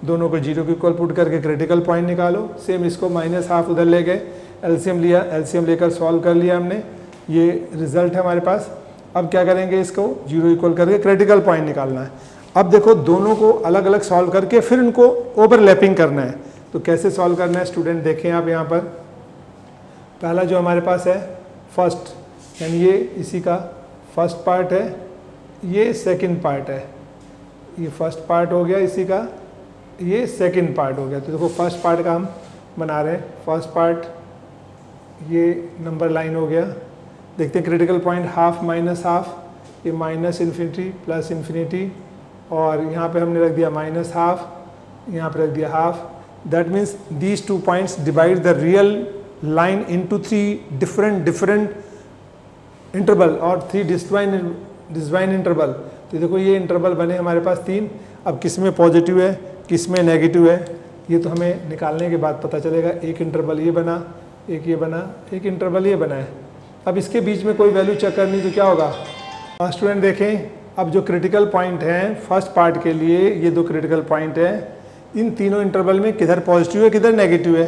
दोनों को 0 के इक्वल पुट करके क्रिटिकल पॉइंट निकालो। सेम इसको -½ उधर ले गए, एलसीएम लिया, एलसीएम लेकर सॉल्व कर लिया हमने, ये रिजल्ट है हमारे पास। अब क्या करेंगे, इसको 0 इक्वल करके क्रिटिकल पॉइंट निकालना है। अब देखो दोनों को अलग अलग सॉल्व करके फिर उनको ओवरलैपिंग करना है। तो कैसे सॉल्व करना है स्टूडेंट देखें आप यहाँ पर। पहला जो हमारे पास है फर्स्ट, यानी ये इसी का फर्स्ट पार्ट है, ये सेकंड पार्ट है, ये फर्स्ट पार्ट हो गया इसी का, ये सेकंड पार्ट हो गया। तो देखो फर्स्ट पार्ट का हम बना रहे हैं, फर्स्ट पार्ट ये नंबर लाइन हो गया। देखते हैं क्रिटिकल पॉइंट ½ -½ ये -∞ +∞, और यहाँ पे हमने रख दिया -½ यहाँ पे रख दिया ½ that means these 2 points divide the real line into 3 different interval और 3 डिस्वाइन इंटरवल। तो देखो ये इंटरवल बने हमारे पास 3। अब किस में पॉजिटिव है किस में नेगेटिव है ये तो हमें निकालने के बाद पता चलेगा। एक इंटरवल ये बना, एक ये बना, एक इंटरवल ये बना है। अब इसके बीच में कोई वैल्यू चेक करनी तो क्या होगा। स्टूडेंट देखें, अब जो क्रिटिकल पॉइंट हैं फर्स्ट पार्ट के लिए ये 2 क्रिटिकल पॉइंट हैं, इन तीनों इंटरवल में किधर पॉजिटिव है किधर नेगेटिव है।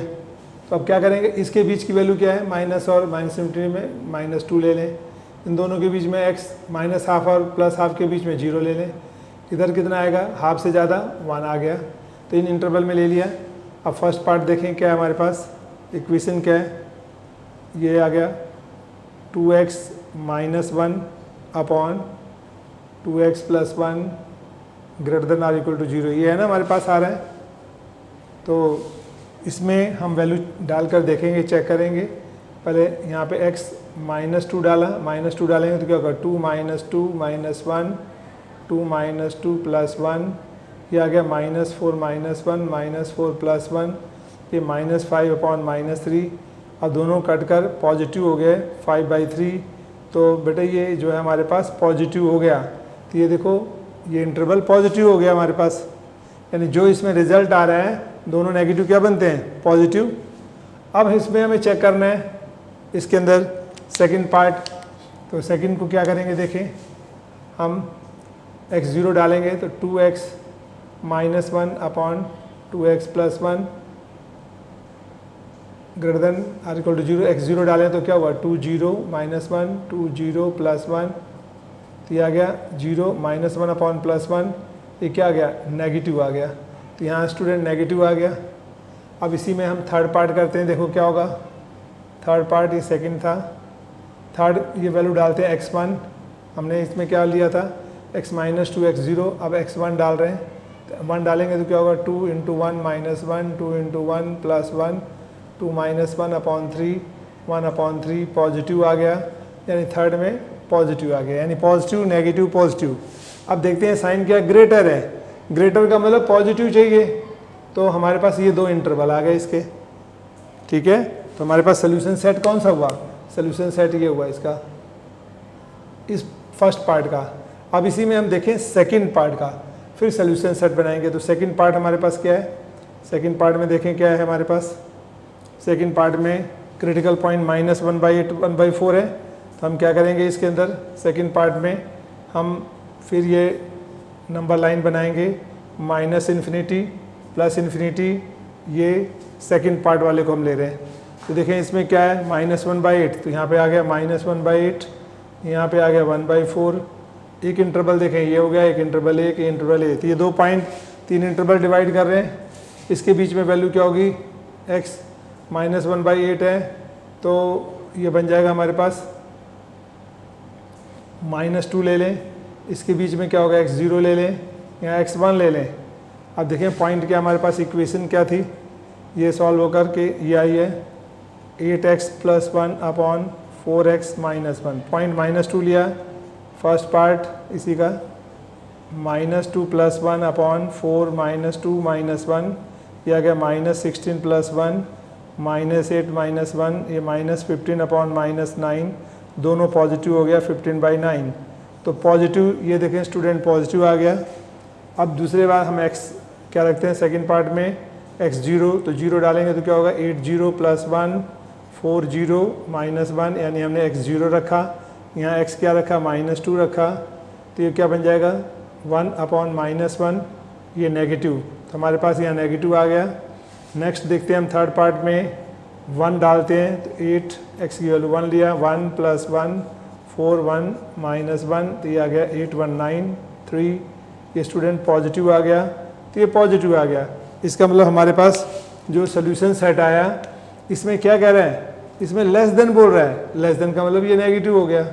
तो अब क्या करेंगे, इसके बीच की वैल्यू क्या है, माइनस और -∞ में -2 ले लें। इन दोनों के बीच में x -½ और +½ के बीच में 0 ले लें। इधर कितना आएगा, ½ से ज़्यादा 1 आ गया, तो इन इंटरवल में ले लिया। अब फर्स्ट पार्ट देखें क्या है हमारे पास, इक्वेशन क्या है, ये आ गया 2x - 1 अपॉन 2x + 1 > 0, ये है ना हमारे पास आ रहा है। तो इसमें हम वैल्यू डालकर देखेंगे, चेक करेंगे। पहले यहाँ पे x -2 डाला, -2 डालेंगे तो क्या होगा, 2 - 2 - 1 2 - 2 + 1, ये आ गया -4 - 1 -4 + 1, ये -5 अपॉन -3। अब दोनों कट कर पॉजिटिव हो गए 5/3। तो बेटा ये जो है हमारे पास पॉजिटिव हो गया। तो ये देखो ये इंटरवल पॉजिटिव हो गया हमारे पास, यानी जो इसमें रिजल्ट आ रहा है दोनों नेगेटिव क्या बनते हैं, पॉजिटिव। अब इसमें हमें चेक करना है इसके अंदर सेकंड पार्ट। तो सेकंड को क्या करेंगे, देखें हम x0 डालेंगे तो 2x - 1 अपॉन 2x + 1 > 0। x0 डालें तो क्या हुआ, 2 0 - 1 2 0 + 1, तो ये आ गया 0 - 1 अपॉन +1, ये क्या आ गया, नेगेटिव आ गया। तो यहाँ स्टूडेंट नेगेटिव आ गया। अब इसी में हम थर्ड पार्ट करते हैं, देखो क्या होगा। थर्ड पार्ट ये सेकंड था, थर्ड ये वैल्यू डालते हैं x1, हमने इसमें क्या लिया था x - 2 x0, अब x1 डाल रहे हैं, तो 1 डालेंगे तो क्या होगा, 2 × 1 - 1 2 × 1 + 1 2 - 1 अपॉन 3 1 अपॉन 3 पॉजिटिव आ गया, यानी थर्ड में पॉजिटिव आ गया, यानी पॉजिटिव नेगेटिव पॉजिटिव। अब देखते हैं साइन क्या, ग्रेटर है, ग्रेटर का मतलब पॉजिटिव चाहिए, तो हमारे पास ये 2 इंटरवल आ गए इसके, ठीक है। तो हमारे पास सोल्यूशन सेट कौन सा हुआ, सोल्यूशन सेट ये हुआ इसका, इस फर्स्ट पार्ट का। अब इसी में हम देखें सेकंड पार्ट का, फिर सोल्यूशन सेट बनाएंगे। तो सेकंड पार्ट हमारे पास क्या है, सेकंड पार्ट में देखें क्या है हमारे पास। सेकंड पार्ट में क्रिटिकल पॉइंट -1/8 1/4 है, तो हम क्या करेंगे इसके अंदर सेकंड पार्ट में हम फिर ये नंबर लाइन बनाएंगे -∞ +∞, ये सेकंड पार्ट वाले को हम ले रहे हैं। तो देखें इसमें क्या है, -1/8, तो यहाँ पे आ गया -1/8, यहाँ पे आ गया 1/4। एक इंटरवल देखें ये हो गया, एक इंटरवल एक इंटरवल ए, तो ये 2 पॉइंट 3 इंटरवल डिवाइड कर रहे हैं। इसके बीच में वैल्यू क्या होगी, x -1/8 है, तो ये बन जाएगा हमारे पास -2 ले लें। इसके बीच में क्या होगा, x0 ले लें, यहाँ x1 ले लें। अब देखें पॉइंट क्या हमारे पास, इक्वेशन क्या थी, ये सॉल्व होकर के ये आई है 8x + 1 अपॉन 4x - 1, पॉइंट -2 लिया फर्स्ट पार्ट इसी का, -2 + 1 अपॉन 4 - 2 - 1, यह आ गया -16 + 1 -8 -1, ये -15/-9, दोनों पॉजिटिव हो गया 15/9। तो पॉजिटिव, ये देखें स्टूडेंट पॉजिटिव आ गया। अब दूसरे बार हम x क्या रखते हैं सेकंड पार्ट में, x0, तो 0 डालेंगे तो क्या होगा 80 + 1 40 -1, यानी हमने x0 रखा, यहाँ x क्या रखा -2 रखा, तो ये क्या बन जाएगा 1/-1, ये नेगेटिव, तो हमारे पास यहाँ नेगेटिव आ गया। नेक्स्ट देखते हैं हम थर्ड पार्ट में 1 डालते हैं, तो 8x की वैल्यू 1 लिया, 1 + 1 4 1 -1, तो ये आ गया 8193, ये स्टूडेंट पॉजिटिव आ गया, तो ये पॉजिटिव आ गया। इसका मतलब हमारे पास जो सोल्यूशन सेट आया इसमें क्या कह रहा है, इसमें लेस देन बोल रहा है, लेस देन का मतलब ये नेगेटिव हो गया,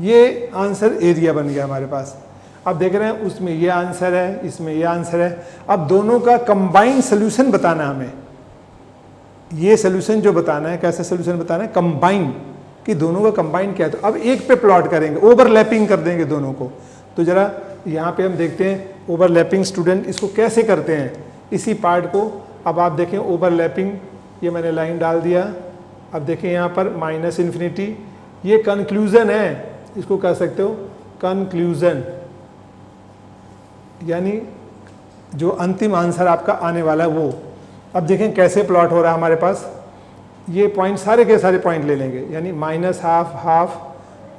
ये आंसर एरिया बन गया हमारे पास। अब देख रहे हैं उसमें ये आंसर है, इसमें ये आंसर है। अब दोनों का कंबाइंड सोल्यूशन बताना हमें, ये सोल्यूशन जो बताना है, कैसे सोल्यूशन बताना है, कंबाइंड, कि दोनों का कंबाइंड क्या है। तो अब एक पे प्लॉट करेंगे, ओवरलैपिंग कर देंगे दोनों को। तो जरा यहाँ पे हम देखते हैं ओवरलैपिंग स्टूडेंट इसको कैसे करते हैं, इसी पार्ट को। अब आप देखें ओवरलैपिंग, ये मैंने लाइन डाल दिया। अब देखें यहाँ पर -∞, ये कंक्लूजन है, इसको कह सकते हो कंक्लूजन, यानी जो अंतिम आंसर आपका आने वाला है वो। अब देखें कैसे प्लॉट हो रहा है हमारे पास, ये पॉइंट सारे के सारे पॉइंट ले लेंगे, यानी -½ ½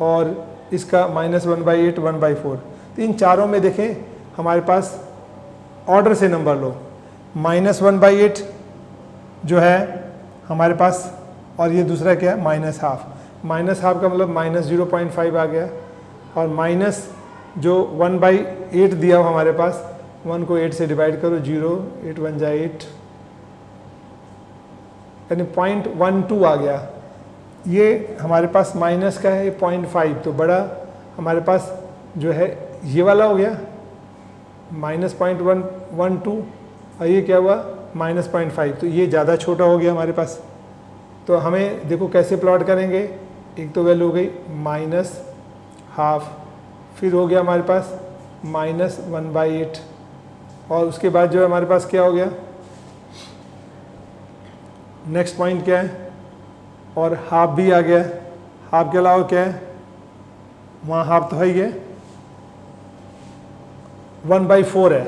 और इसका -1/8 1/4। तो इन चारों में देखें हमारे पास ऑर्डर से नंबर लो, -1/8 जो है हमारे पास, और ये दूसरा क्या है -½ -½ का मतलब -0.5 आ गया, और माइनस जो 1/8 दिया हो हमारे पास, 1 को 8 से डिवाइड करो, 0 8 1 जा 8, यानी 0.12 आ गया। ये हमारे पास माइनस का है, 0.5, तो बड़ा हमारे पास जो है ये वाला हो गया -0.112, और ये क्या हुआ -0.5, तो ये ज़्यादा छोटा हो गया हमारे पास। तो हमें देखो कैसे प्लॉट करेंगे, एक तो वैल्यू हो गई -½ फिर हो गया हमारे पास -1/8, और उसके बाद जो है हमारे पास क्या हो गया, नेक्स्ट पॉइंट क्या है, और हाफ भी आ गया। हाफ के अलावा क्या है, वहाँ हाफ तो है ही है, 1/4 है,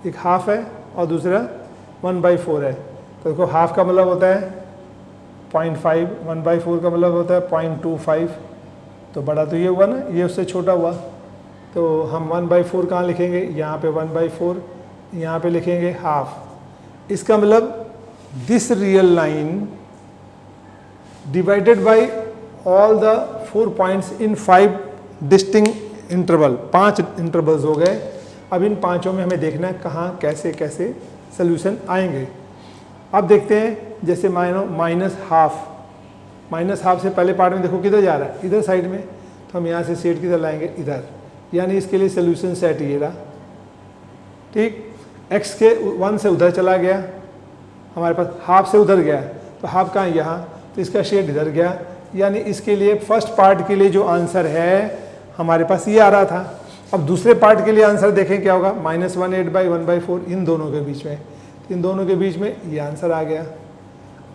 एक हाफ है और दूसरा 1/4 है। तो देखो हाफ का मतलब होता है 0.5, 1/4 का मतलब होता है 0.25, तो बड़ा तो ये हुआ ना, ये उससे छोटा हुआ। तो हम 1/4 कहाँ लिखेंगे, यहाँ पे 1/4, यहाँ पे लिखेंगे हाफ। इसका मतलब this real line divided by all the 4 points in 5 distinct interval, 5 intervals हो गए। अब इन पांचों में हमें देखना है कहाँ कैसे कैसे सोल्यूशन आएंगे। अब देखते हैं, जैसे मानो -½ से पहले पार्ट में देखो किधर जा रहा है, इधर साइड में, तो हम यहाँ से सेट किधर लाएंगे, इधर, यानी इसके लिए सोल्यूशन सेट ये रहा। ठीक, x के 1 से उधर चला गया, हमारे पास हाफ से उधर गया, तो हाफ कहाँ यहाँ, तो इसका शेड इधर गया, यानी इसके लिए फर्स्ट पार्ट के लिए जो आंसर है हमारे पास ये आ रहा था। अब दूसरे पार्ट के लिए आंसर देखें क्या होगा, -1/8/1/4, इन दोनों के बीच में, इन दोनों के बीच में ये आंसर आ गया।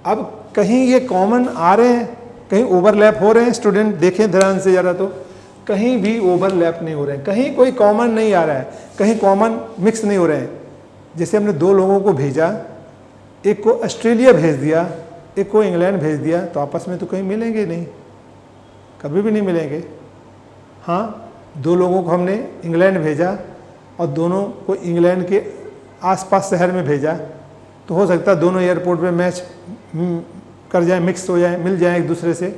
अब कहीं ये कॉमन आ रहे हैं, कहीं ओवरलैप हो रहे हैं, स्टूडेंट देखें ध्यान से जरा, तो कहीं भी ओवरलैप नहीं हो रहे हैं, कहीं कोई कॉमन नहीं आ रहा है, कहीं कॉमन मिक्स नहीं हो रहे हैं। जैसे हमने 2 लोगों को भेजा, एक को ऑस्ट्रेलिया भेज दिया, एक को इंग्लैंड भेज दिया, तो आपस में तो कहीं मिलेंगे नहीं, कभी भी नहीं मिलेंगे। हाँ, 2 लोगों को हमने इंग्लैंड भेजा और दोनों को इंग्लैंड के आसपास शहर में भेजा, तो हो सकता है दोनों एयरपोर्ट पे मैच कर जाए, मिक्स हो जाए, मिल जाए एक दूसरे से।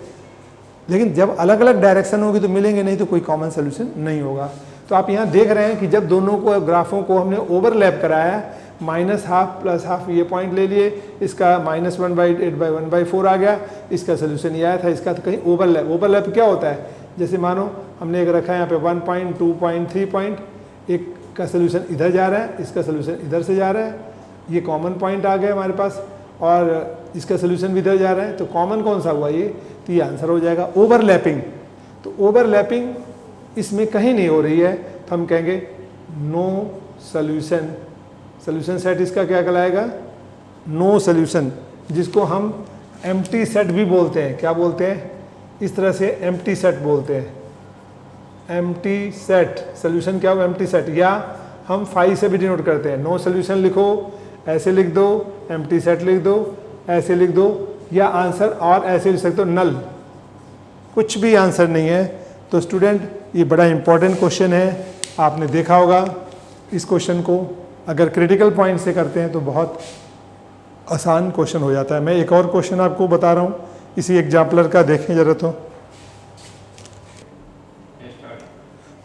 लेकिन जब अलग अलग डायरेक्शन होगी तो मिलेंगे नहीं, तो कोई कॉमन सोल्यूशन नहीं होगा। तो आप यहाँ देख रहे हैं कि जब दोनों को ग्राफों को हमने ओवरलैप कराया, -½ + ½ ये पॉइंट ले लिए, इसका -1/8/1/4 आ गया, इसका सोल्यूशन ये आया था। इसका तो कहीं ओवरलैप क्या होता है, जैसे मानो हमने एक रखा है यहाँ पे 1 पॉइंट 2 पॉइंट 3 पॉइंट, एक का सोल्यूशन इधर जा रहा है, इसका सोल्यूशन इधर से जा रहा है, ये कॉमन पॉइंट आ गया हमारे पास, और इसका सोल्यूशन भी इधर जा रहा है, तो कॉमन कौन सा हुआ ये, तो ये आंसर हो जाएगा ओवरलैपिंग। तो ओवरलैपिंग इसमें कहीं नहीं हो रही है, तो हम कहेंगे नो सोल्यूशन। सोल्यूशन सेट इसका क्या कहलाएगा, नो सोल्यूशन, जिसको हम एम्प्टी सेट भी बोलते हैं। क्या बोलते हैं? इस तरह से एम्प्टी सेट बोलते हैं। एम्प्टी सेट सोल्यूशन क्या हो? एम्प्टी सेट, या हम फाई से भी डिनोट करते हैं। नो सोल्यूशन लिखो, ऐसे लिख दो, एम्प्टी सेट लिख दो, ऐसे लिख दो, या आंसर और ऐसे लिख सकते हो नल, कुछ भी आंसर नहीं है। तो स्टूडेंट ये बड़ा इंपॉर्टेंट क्वेश्चन है, आपने देखा होगा इस क्वेश्चन को। अगर क्रिटिकल पॉइंट से करते हैं तो बहुत आसान क्वेश्चन हो जाता है। मैं एक और क्वेश्चन आपको बता रहा हूँ इसी एग्जाम्पलर का, देखें ज़रा तो।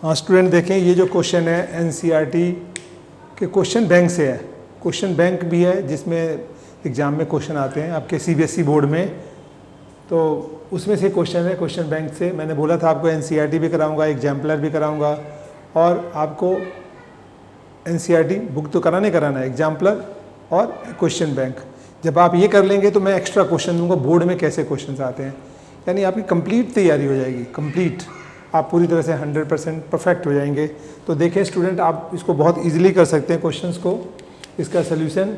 हाँ स्टूडेंट देखें, ये जो क्वेश्चन है एनसीईआरटी के क्वेश्चन बैंक से है। क्वेश्चन बैंक भी है जिसमें एग्ज़ाम में क्वेश्चन आते हैं आपके सीबीएसई बोर्ड में, तो उसमें से क्वेश्चन है क्वेश्चन बैंक से। मैंने बोला था आपको एनसीईआरटी भी कराऊंगा, एग्जाम्पलर भी कराऊंगा, और आपको एनसीईआरटी बुक तो कराना है, एग्जाम्पलर और क्वेश्चन बैंक। जब आप ये कर लेंगे तो मैं एक्स्ट्रा क्वेश्चन दूंगा बोर्ड में कैसे क्वेश्चन आते हैं, यानी आपकी कंप्लीट तैयारी हो जाएगी, कंप्लीट, आप पूरी तरह से 100% परफेक्ट हो जाएंगे। तो देखें स्टूडेंट, आप इसको बहुत ईजिली कर सकते हैं क्वेश्चंस को। इसका सोल्यूशन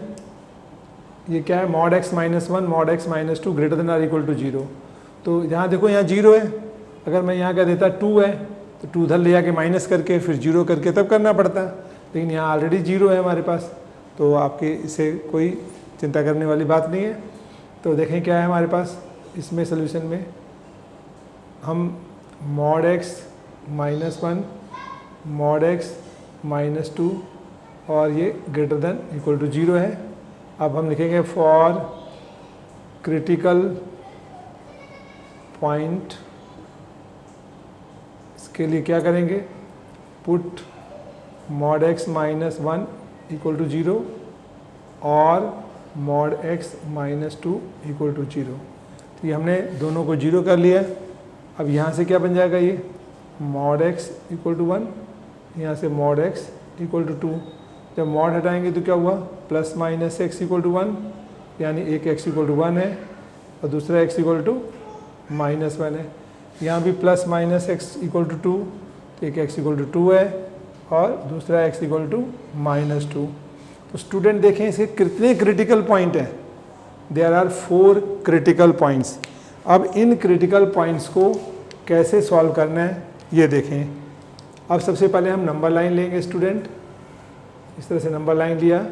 ये क्या है? Mod x minus 1 mod x minus 2 greater than or equal to 0। तो यहाँ देखो, यहाँ 0 है, अगर मैं यहाँ कह देता 2 है तो 2 उधर ले जाके माइनस करके फिर 0 करके तब करना पड़ता है, लेकिन यहाँ ऑलरेडी 0 है हमारे पास, तो आपके इससे कोई चिंता करने वाली बात नहीं है। तो देखें क्या है हमारे पास इसमें सोल्यूशन में, हम mod x minus 1 mod x minus 2 और ये ग्रेटर देन इक्वल टू 0 है। अब हम लिखेंगे फॉर क्रिटिकल पॉइंट, इसके लिए क्या करेंगे? Put mod x minus 1 equal to 0 और mod x minus 2 equal to 0। तो ये हमने दोनों को 0 कर लिया। अब यहाँ से क्या बन जाएगा? ये मॉड x इक्वल टू 1, यहाँ से मॉड x इक्वल टू 2। जब मॉड हटाएंगे तो क्या हुआ? Plus minus x equal to 1, यानी एक x इक्वल टू 1 है और दूसरा x इक्वल टू माइनस 1 है। यहाँ भी plus minus x equal to 2, तो एक x इक्वल टू 2 है और दूसरा x इक्वल टू माइनस 2। तो स्टूडेंट देखें इसके कितने क्रिटिकल पॉइंट हैं? There are 4 critical points. अब इन क्रिटिकल पॉइंट्स को कैसे सॉल्व करना है ये देखें। अब सबसे पहले हम नंबर लाइन लेंगे स्टूडेंट, इस तरह से नंबर लाइन लिया।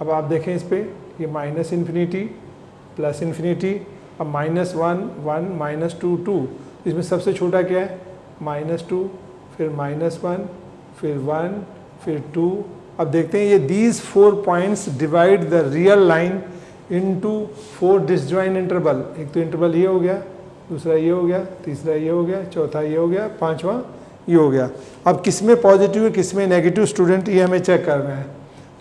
अब आप देखें इस पर, ये माइनस इन्फिनिटी प्लस इन्फिनिटी, अब माइनस 1 1 माइनस 2 2, इसमें सबसे छोटा क्या है? माइनस 2, फिर माइनस 1, फिर 1, फिर 2। अब देखते हैं ये these 4 points divide the real line into 4 disjoint interval. एक तो इंटरवल ये हो गया, दूसरा ये हो गया, तीसरा ये हो गया, चौथा ये हो गया, पांचवा ये हो गया। अब किस में पॉजिटिव है किस में नेगेटिव स्टूडेंट, ये हमें चेक करना है।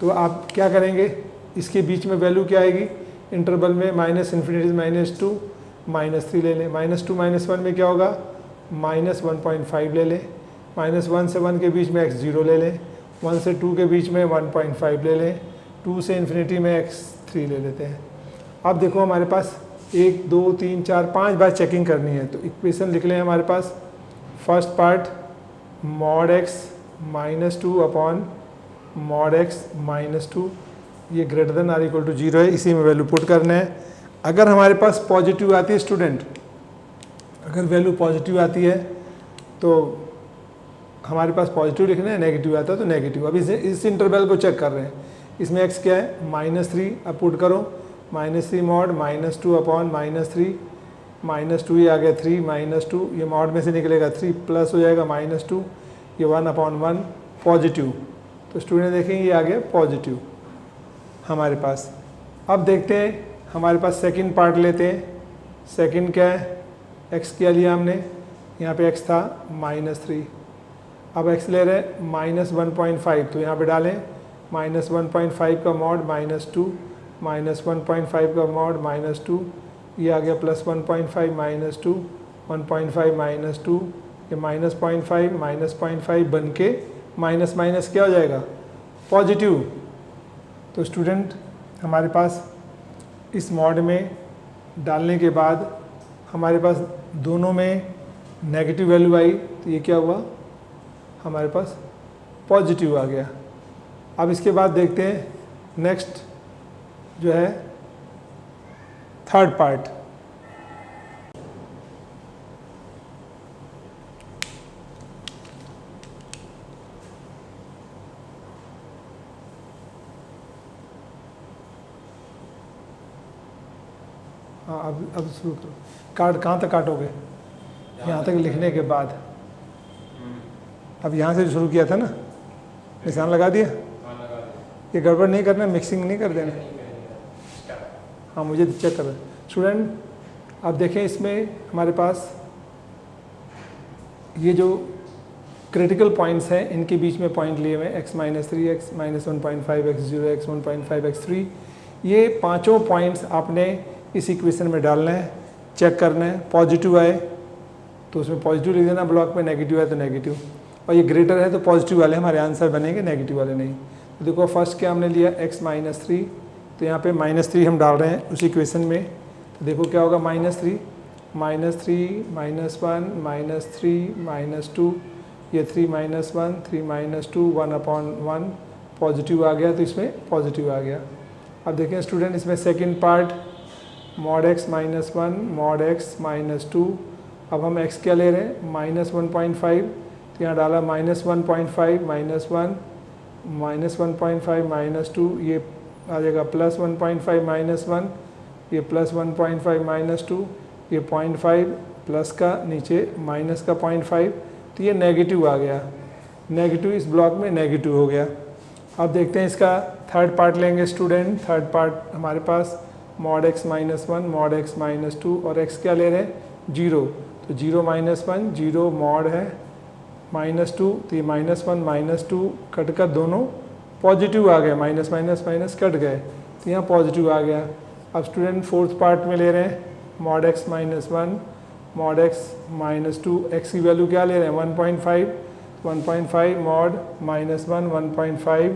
तो आप क्या करेंगे? इसके बीच में वैल्यू क्या आएगी? इंटरवल में माइनस इन्फिनिटी माइनस 2 माइनस 3 ले लें। माइनस 2 माइनस 1 में क्या होगा? माइनस 1.5 ले लें। माइनस 1 से 1 के बीच में x 0 ले लें। 1 से 2 के बीच में 1.5 ले लें। 2 से इन्फिनिटी में x 3 ले लेते हैं। अब देखो हमारे पास 1 2 3 4 5 बार चेकिंग करनी है, तो इक्वेशन लिख लें हमारे पास। First part mod x minus 2 upon mod x minus 2, ये greater than or equal to 0 है, इसी में वैल्यू पुट करना है। अगर हमारे पास पॉजिटिव आती है स्टूडेंट, अगर वैल्यू पॉजिटिव आती है तो हमारे पास पॉजिटिव लिखना है, नेगेटिव आता है तो नेगेटिव। अब इस इंटरवल को चेक कर रहे हैं, इसमें x क्या है? माइनस 3, अब पुट करो minus 3 mod minus 2 upon minus 3, minus 2 ये आ गया 3 माइनस 2, ये मॉड में से निकलेगा 3 प्लस हो जाएगा माइनस 2, ये 1 अपॉन 1 पॉजिटिव। तो स्टूडेंट देखेंगे ये आ गया पॉजिटिव हमारे पास। अब देखते हैं हमारे पास सेकंड पार्ट लेते हैं। सेकंड क्या है? x क्या लिया हमने? यहाँ पे x था माइनस 3, अब x ले रहे हैं माइनस 1.5, तो यहाँ पे डालें माइनस 1.5 का मॉड माइनस 2, माइनस 1.5 का मॉड माइनस 2, ये आ गया प्लस 1.5 माइनस 2, 1.5 माइनस 2, ये माइनस 0.5 बन के माइनस माइनस क्या हो जाएगा? पॉजिटिव। तो स्टूडेंट हमारे पास इस मॉड में डालने के बाद हमारे पास दोनों में नेगेटिव वैल्यू आई, तो ये क्या हुआ? हमारे पास पॉजिटिव आ गया। अब इसके बाद देखते हैं नेक्स्ट जो है थर्ड पार्ट। हाँ, अब शुरू करो। कार्ड कहाँ तक काटोगे? यहाँ तक लिखने के बाद। अब यहाँ से शुरू किया था ना, निशान लगा दिया। ये गड़बड़ नहीं करना, मिक्सिंग नहीं कर देना। हाँ, मुझे चेक कर। स्टूडेंट आप देखें, इसमें हमारे पास ये जो क्रिटिकल पॉइंट्स हैं, इनके बीच में पॉइंट लिए हुए x - 3 x - 1.5 x 0 x 1.5 x 3। ये पांचों पॉइंट्स आपने इस इक्वेशन में डालना है, चेक करना है। पॉजिटिव आए तो उसमें पॉजिटिव लिख देना ब्लॉक में, नेगेटिव है तो नेगेटिव, और ये ग्रेटर है तो पॉजिटिव वाले हमारे आंसर बनेंगे, नेगेटिव वाले नहीं। तो देखो फर्स्ट क्या हमने लिया x - 3, तो यहाँ पे -3 हम डाल रहे हैं उस इक्वेशन में। तो देखो क्या होगा, -3 - 3 -1 -3 -2, ये 3 - 1 3 - 2 1/1 पॉजिटिव आ गया, तो इसमें पॉजिटिव आ गया। अब देखें स्टूडेंट, इसमें second part mod x - 1 mod x - 2। अब हम x क्या ले रहे हैं, -1.5, तो यहाँ डाला -1.5 -1 -1.5 -2, ये आ जाएगा +1.5 -1, ये +1.5 -2, ये 0.5 प्लस का नीचे माइनस का 0.5, तो ये नेगेटिव आ गया। नेगेटिव इस ब्लॉक में नेगेटिव हो गया। अब देखते हैं इसका थर्ड पार्ट लेंगे स्टूडेंट। थर्ड पार्ट हमारे पास mod x - 1 mod x - 2, और x क्या ले रहे हैं, 0, तो 0 - 1 0 mod है -2, तो ये -1 -2 कट कर दोनों पॉजिटिव आ गए, माइनस माइनस माइनस कट गए, तो यहाँ पॉजिटिव आ गया। अब स्टूडेंट फोर्थ पार्ट में ले रहे हैं mod x - 1 mod x - 2, x की वैल्यू क्या ले रहे हैं, 1.5 mod -1 1.5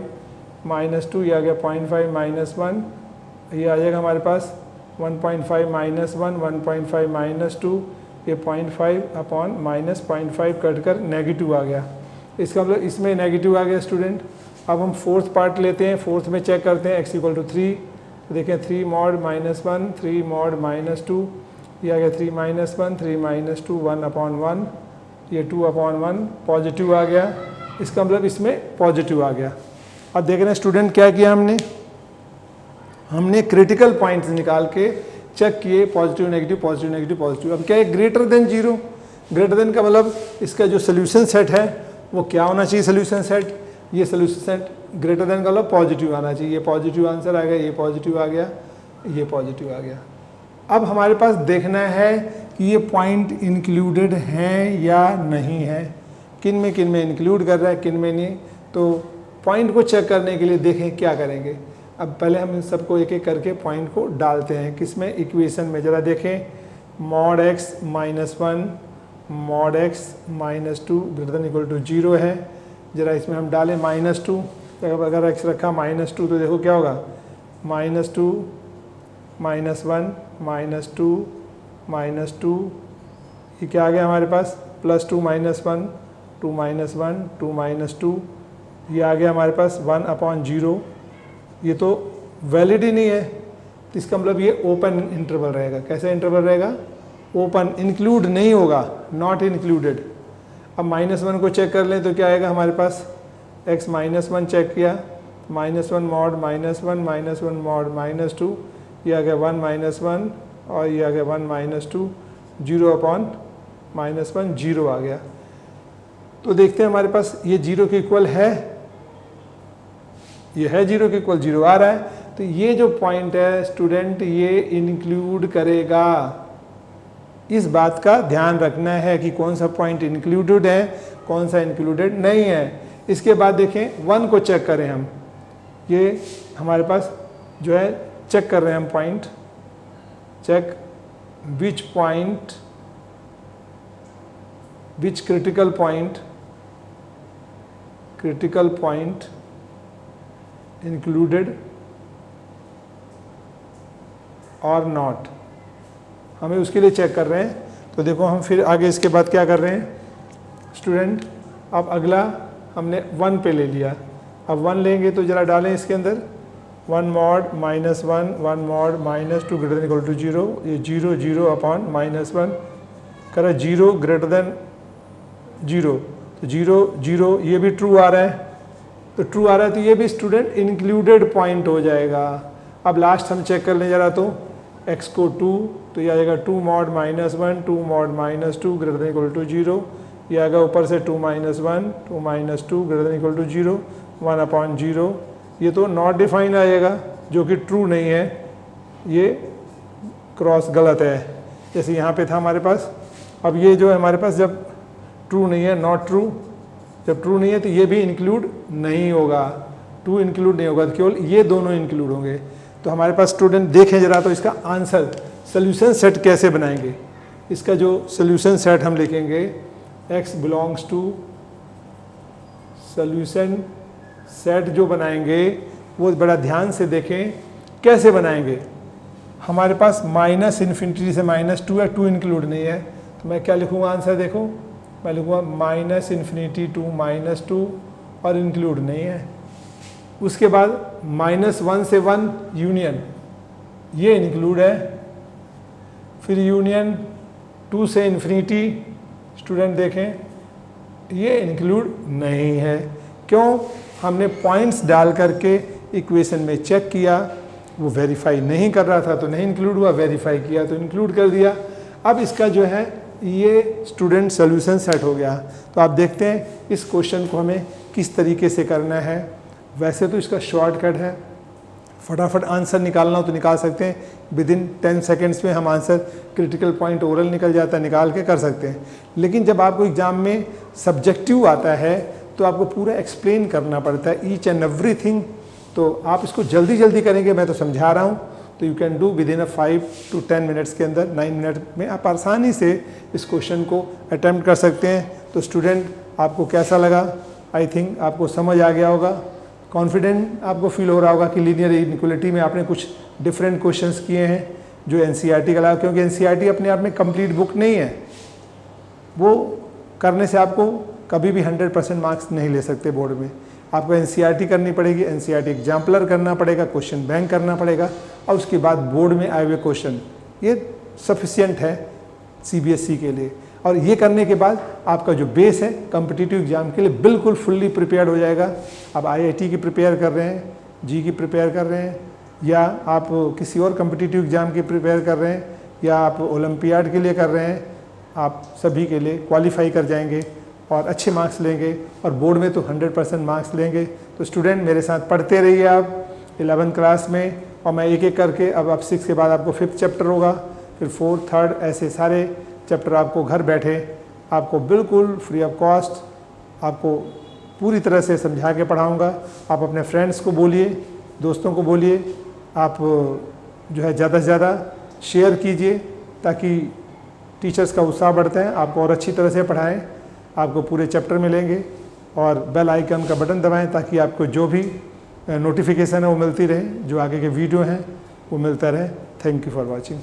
-2, ये आ गया 0.5 -1, ये आ जाएगा हमारे पास 1.5 - 1 1.5 - 2, ये 0.5 - 0.5 कट कर नेगेटिव आ गया। इसका मतलब इसमें नेगेटिव आ गया स्टूडेंट। अब हम फोर्थ पार्ट लेते हैं, फोर्थ में चेक करते हैं x = 3, तो देखें 3 mod -1 3 mod -2, ये आ गया 3 - 1 3 - 2 1/1, ये 2/1 पॉजिटिव आ गया। इसका मतलब इसमें पॉजिटिव आ गया। अब देख रहे हैं स्टूडेंट क्या किया हमने क्रिटिकल पॉइंट्स निकाल के चेक किए, positive negative positive negative positive. अब क्या है, ग्रेटर देन 0, ग्रेटर देन का मतलब इसका जो सोल्यूशन सेट है वो क्या होना चाहिए, सोल्यूशन सेट, ये सोल्यूशन सेट ग्रेटर देन का मतलब पॉजिटिव आना चाहिए। ये पॉजिटिव आंसर आ गया, ये पॉजिटिव आ गया, ये पॉजिटिव आ गया। अब हमारे पास देखना है कि ये पॉइंट इंक्लूडेड हैं या नहीं है, किन में इंक्लूड कर रहा है, किन में नहीं। तो पॉइंट को चेक करने के लिए देखें क्या करेंगे। अब पहले हम इन सबको एक एक करके पॉइंट को डालते हैं, किसमें, इक्वेशन में। ज़रा देखें, mod x - 1 mod x - 2 > 0 है। ज़रा इसमें हम डालें -2, अगर x रखा -2 तो देखो क्या होगा, -2 -1 -2 ये क्या आ गया हमारे पास, +2 - 1 2 - 1 2 - 2, ये आ गया हमारे पास 1/0। ये तो वैलिड ही नहीं है, तो इसका मतलब ये ओपन इंटरवल रहेगा। कैसा इंटरवल रहेगा, ओपन, इंक्लूड नहीं होगा, नॉट इंक्लूडेड। अब -1 को चेक कर लें तो क्या आएगा हमारे पास, x - 1 चेक किया, -1 mod -1 mod -2, ये आ गया 1 - 1 और ये आ गया 1 - 2, 0/-1 0 आ गया। तो देखते हैं हमारे पास ये 0 के इक्वल है, ये है 0 के इक्वल, 0 आ रहा है। तो ये जो पॉइंट है स्टूडेंट, ये इंक्लूड करेगा। इस बात का ध्यान रखना है कि कौन सा पॉइंट इंक्लूडेड है, कौन सा इंक्लूडेड नहीं है। इसके बाद देखें 1 को चेक करें हम, ये हमारे पास जो है चेक कर रहे हैं हम point, check which point, which critical point included और नॉट, हमें उसके लिए चेक कर रहे हैं। तो देखो हम फिर आगे इसके बाद क्या कर रहे हैं स्टूडेंट, अब अगला हमने 1 पे ले लिया। अब 1 लेंगे तो ज़रा डालें इसके अंदर, 1 mod -1 1 mod -2 greater than equal to 0, ये 0 0 अपॉन -1 करा 0 ग्रेटर देन 0, तो 0 0 ये भी ट्रू आ रहा है, तो ट्रू आ रहा है तो ये भी स्टूडेंट इंक्लूडेड पॉइंट हो जाएगा। अब लास्ट हम चेक कर लें जरा, तो x को 2 तो ये आ जाएगा 2 mod -1 2 mod -2 greater than equal to 0, ये आएगा ऊपर से 2 -1 2 -2 greater than equal to 0 1 upon 0, ये तो नॉट डिफाइन आएगा जो कि ट्रू नहीं है, ये क्रॉस गलत है। जैसे यहाँ पे था हमारे पास, अब ये जो है हमारे पास जब ट्रू नहीं है, नॉट ट्रू, जब ट्रू नहीं है तो ये भी इंक्लूड नहीं होगा, टू इंक्लूड नहीं होगा, तो केवल ये दोनों इंक्लूड होंगे। तो हमारे पास स्टूडेंट देखें जरा, तो इसका आंसर सोल्यूशन सेट कैसे बनाएंगे। इसका जो सोल्यूशन सेट हम लिखेंगे x belongs to, solution set जो बनाएंगे वो बड़ा ध्यान से देखें कैसे बनाएंगे। हमारे पास -∞ से -2 है, 2 इंक्लूड नहीं है, तो मैं क्या लिखूँगा आंसर देखो, मैं लिखूँगा -∞ टू -2 और इंक्लूड नहीं है। उसके बाद -1 से 1 यूनियन, ये इंक्लूड है, फिर यूनियन 2 से इन्फिनिटी, स्टूडेंट देखें ये इंक्लूड नहीं है। क्यों? हमने पॉइंट्स डाल करके इक्वेशन में चेक किया, वो वेरीफाई नहीं कर रहा था तो नहीं इंक्लूड हुआ, वेरीफाई किया तो इंक्लूड कर दिया। अब इसका जो है ये स्टूडेंट सोल्यूशन सेट हो गया। तो आप देखते हैं इस क्वेश्चन को हमें किस तरीके से करना है। वैसे तो इसका शॉर्टकट है, फटाफट आंसर निकालना हो तो निकाल सकते हैं, विदिन 10 सेकेंड्स में हम आंसर क्रिटिकल पॉइंट ओरल निकल जाता है, निकाल के कर सकते हैं। लेकिन जब आपको एग्जाम में सब्जेक्टिव आता है तो आपको पूरा एक्सप्लेन करना पड़ता है ईच एंड एवरीथिंग, तो आप इसको जल्दी जल्दी करेंगे, मैं तो समझा रहा हूँ, तो you can do within 5 to 10 minutes के अंदर, 9 मिनट में आप आसानी से इस क्वेश्चन को अटैम्प्ट कर सकते हैं। तो स्टूडेंट आपको कैसा लगा? आई थिंक आपको समझ आ गया होगा, कॉन्फिडेंट आपको फील हो रहा होगा कि लीनियर इनइक्वालिटी में आपने कुछ डिफरेंट क्वेश्चंस किए हैं जो एनसीईआरटी का लगा, क्योंकि एनसीईआरटी अपने आप में कंप्लीट बुक नहीं है, वो करने से आपको कभी भी 100% मार्क्स नहीं ले सकते बोर्ड में। आपको एनसीईआरटी करनी पड़ेगी, एनसीईआरटी एग्जाम्पलर करना पड़ेगा, क्वेश्चन बैंक करना पड़ेगा, और उसके बाद बोर्ड में आए हुए क्वेश्चन, ये सफिशिएंट है सीबीएसई के लिए। और ये करने के बाद आपका जो बेस है कॉम्पिटिटिव एग्जाम के लिए बिल्कुल फुल्ली प्रिपेयर्ड हो जाएगा। आप आईआईटी की प्रिपेयर कर रहे हैं, जी की प्रिपेयर कर रहे हैं, या आप किसी और कॉम्पिटिटिव एग्जाम की प्रिपेयर कर रहे हैं, या आप ओलंपियाड के लिए कर रहे हैं, आप सभी के लिए क्वालिफाई कर जाएंगे और अच्छे मार्क्स लेंगे, और बोर्ड में तो 100% मार्क्स लेंगे। तो स्टूडेंट मेरे साथ पढ़ते रहिए आप 11th क्लास में, और मैं एक एक करके, अब आप 6 के बाद आपको 5th चैप्टर होगा, फिर 4th 3rd ऐसे सारे चैप्टर आपको घर बैठे आपको बिल्कुल फ्री ऑफ कॉस्ट आपको पूरी तरह से समझा के पढ़ाऊँगा। आप अपने फ्रेंड्स को बोलिए, दोस्तों को बोलिए, आप जो है ज़्यादा से ज़्यादा शेयर कीजिए ताकि टीचर्स का उत्साह बढ़ता है, आपको और अच्छी तरह से पढ़ाएं, आपको पूरे चैप्टर मिलेंगे। और बेल आइकन का बटन दबाएं ताकि आपको जो भी नोटिफिकेशन है वो मिलती रहे, जो आगे के वीडियो हैं वो मिलता रहे। Thank you for watching.